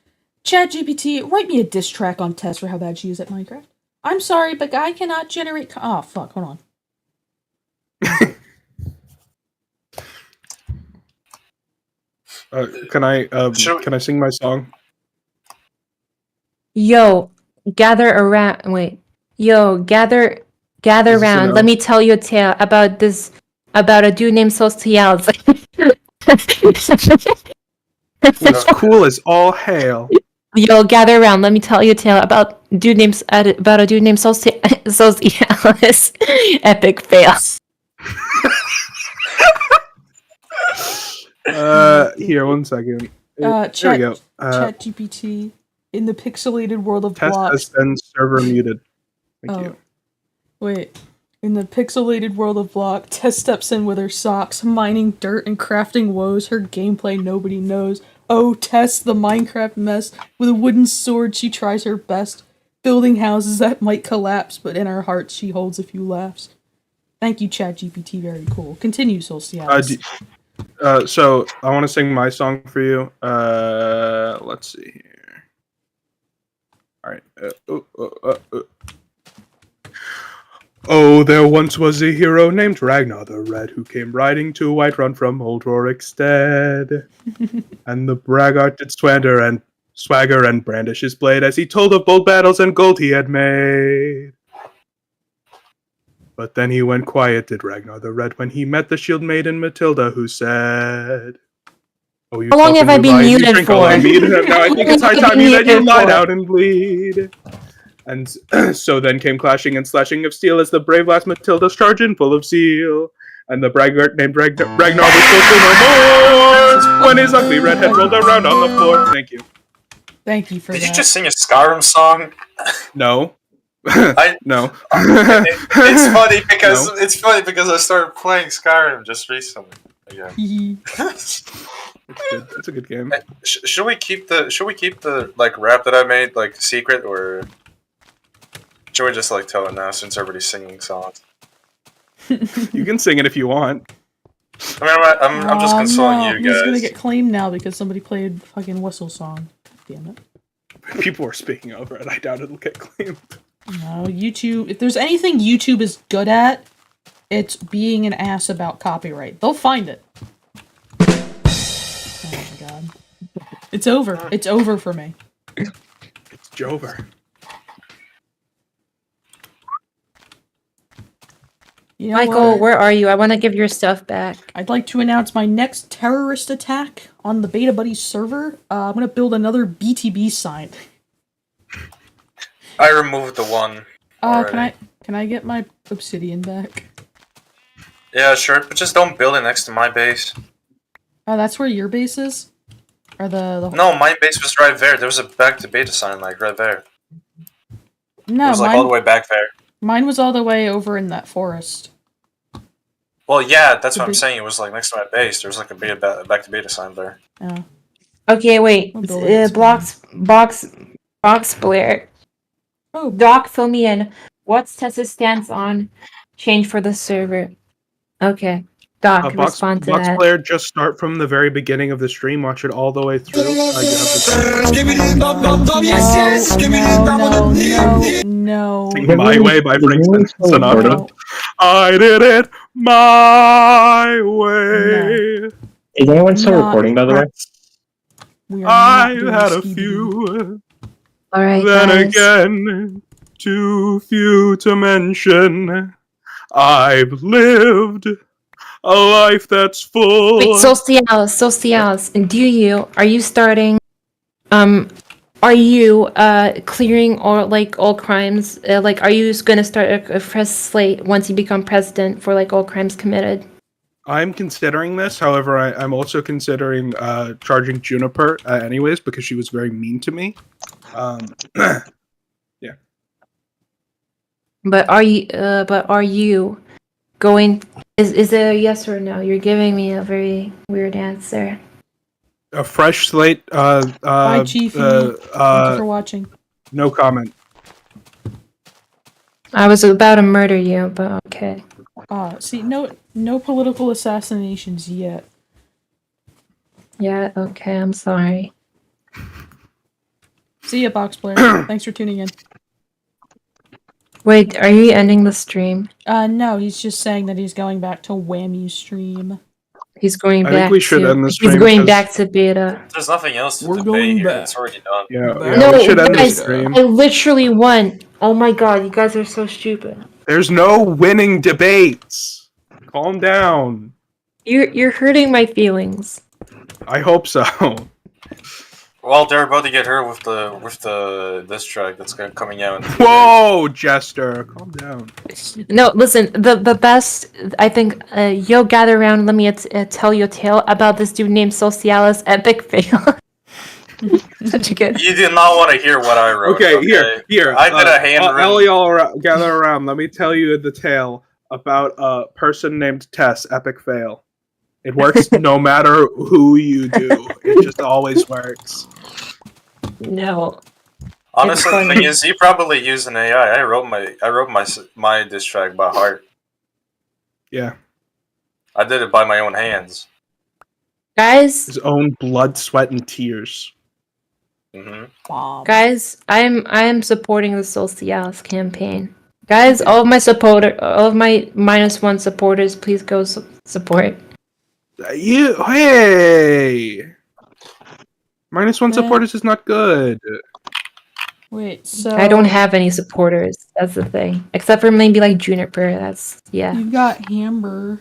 ChatGPT, write me a diss track on Tess for how bad she is at Minecraft. I'm sorry, but I cannot generate. Oh fuck! Hold on. Can I Sure. can I sing my song? Yo, gather around. Wait. Yo, gather This is round. enough. Let me tell you a tale about a dude named Solstialis. It's cool as all hail. Yo, gather around. Let me tell you a tale about a dude named Solstialis. Epic fail. Here, 1 second. There we go. ChatGPT, in the pixelated world of Test has blocks. been server muted. Thank you. Wait. In the pixelated world of block, Tess steps in with her socks, mining dirt and crafting woes. Her gameplay nobody knows. Oh, Tess, the Minecraft mess. With a wooden sword, she tries her best. Building houses that might collapse, but in her heart, she holds a few laughs. Thank you, ChatGPT. Very cool. Continue, Solstialis. So I want to sing my song for you. Let's see here. All right. Oh, there once was a hero named Ragnar the Red who came riding to Whiterun from Old Rorik's stead. And the braggart did swagger and brandish his blade as he told of bold battles and gold he had made. But then he went quiet, did Ragnar the Red, when he met the shield maiden Matilda, who said, "Oh, you How long talk have and I you been lie and you muted drink a for? lot of mead." Now I think it's high time you that you Muted lie for. down and bleed. And so then came clashing and slashing of steel as the brave lass Matilda's charging full of zeal. And the braggart named Ragnar was spoken no more when his ugly red head rolled around on the floor. Thank you. Thank you for Did that. you just sing a Skyrim song? No. No. It's funny because I started playing Skyrim just recently. Again. It's a good game. Should we keep the like rap that I made like secret, or should we just like tell it now since everybody's singing songs? You can sing it if you want. I mean, I'm just consoling you guys. He's gonna get claimed now because somebody played fucking whistle song. Damn it. People are speaking over it. I doubt it'll get claimed. No, YouTube. If there's anything YouTube is good at, it's being an ass about copyright. They'll find it. Oh my god. It's over. It's over for me. It's Jover. You know Michael, what? where are you? I want to give your stuff back. I'd like to announce my next terrorist attack on the Beta Buddies server. I'm gonna build another BTB sign. I removed the one. Can I get my obsidian back? Yeah, sure, but just don't build it next to my base. Oh, that's where your base is? Or the No, my base was right there. There was a back to beta sign like right there. No, It was like all the way back there. Mine was all the way over in that forest. Well, yeah, that's what I'm saying. It was like next to my base. There was like a back to beta sign there. Oh. Okay, wait. I'll build it. Box Blair. Oh, Doc, fill me in. What's Tess's stance on change for the server? Okay. Doc, respond to Box that. player, just start from the very beginning of the stream. Watch it all the way through. No. Sing My Way by Frank Sinatra. No. I did it my way. Is anyone still Not- recording, by the way? We are not I've doing had a Scooby-Doo. few. All right, Then guys. again, too few to mention. I've lived a life that's full. Wait, Solstialis, are you starting, are you, clearing all crimes, are you just gonna start a fresh slate once you become president for, all crimes committed? I'm considering this. However, I'm also considering charging Juniper anyways because she was very mean to me. Yeah. But are you going, is it a yes or no? You're giving me a very weird answer. A fresh slate. Bye, Chief. Thank you for watching. No comment. I was about to murder you, but okay. See, no political assassinations yet. Yeah, okay, I'm sorry. See ya, Box Player. Thanks for tuning in. Wait, are you ending the stream? No, he's just saying that he's going back to Whammy stream. He's going I back think we should to, end the he's stream going 'cause- back to beta. There's nothing else to We're debate going here. back. It's already done. Yeah, No, we should end the guys, stream. I literally won. Oh my god, you guys are so stupid. There's no winning debates. Calm down. You're hurting my feelings. I hope so. Well, they're about to get hurt with the diss track that's coming out. Whoa, Jester, calm down. No, listen, the best, I think, you'll gather around, let me tell you a tale about this dude named Solstialis epic fail. Such a good. You did not want to hear what I wrote. Okay, here. I did a handwritten. Ellie, gather around. Let me tell you the tale about a person named Tess. Epic fail. It works no matter who you do. It just always works. No. Honestly, the funny. thing is, he probably used an AI. I wrote my diss track by heart. Yeah. I did it by my own hands. Guys, His own blood, sweat, and tears. Hmm Bob. guys, I am supporting the Solstialis campaign. Guys, all of my -1 supporters, please go support. Hey! -1 Yeah. supporters is not good. Wait, so I don't have any supporters. That's the thing. Except for maybe like Juniper. Yeah. You've got Hamber.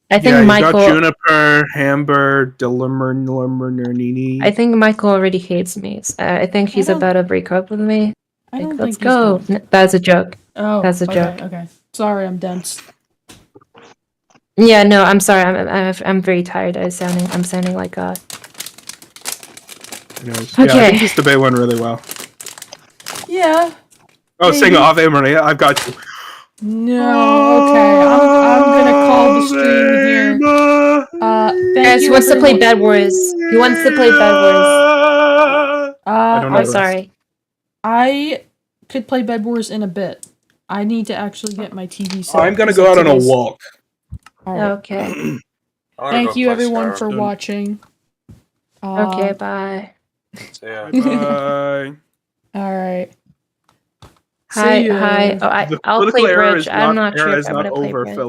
I think Yeah, you Michael. got Juniper, Hamber, Dillermernini. I think Michael already hates me. I think he's don't- about to break up with me. I Like, don't let's think he's go. gonna- That's a joke. Oh, That's a joke. Okay. Sorry, I'm dense. Yeah, no, I'm sorry. I'm very tired. I'm sounding like Anyways, yeah, I Okay. think this debate went really well. Yeah. Oh, Maybe. sing Ave Maria. I've got you. No. Okay. I'm gonna call the stream here. Thank Guys, you. who wants to play everyone. Bed Wars? Who wants to play Bed Wars? I don't know. I'm sorry. I could play Bed Wars in a bit. I need to actually get my TV set. I'm gonna go out on a walk. All right. Okay. Thank you, everyone, for watching. Okay, bye. Yeah. Bye. All right. Hi, See ya. hi. Oh, The I'll play political era Bridge. is I'm not not sure era if is I'm not gonna play over, Bridge. Phil.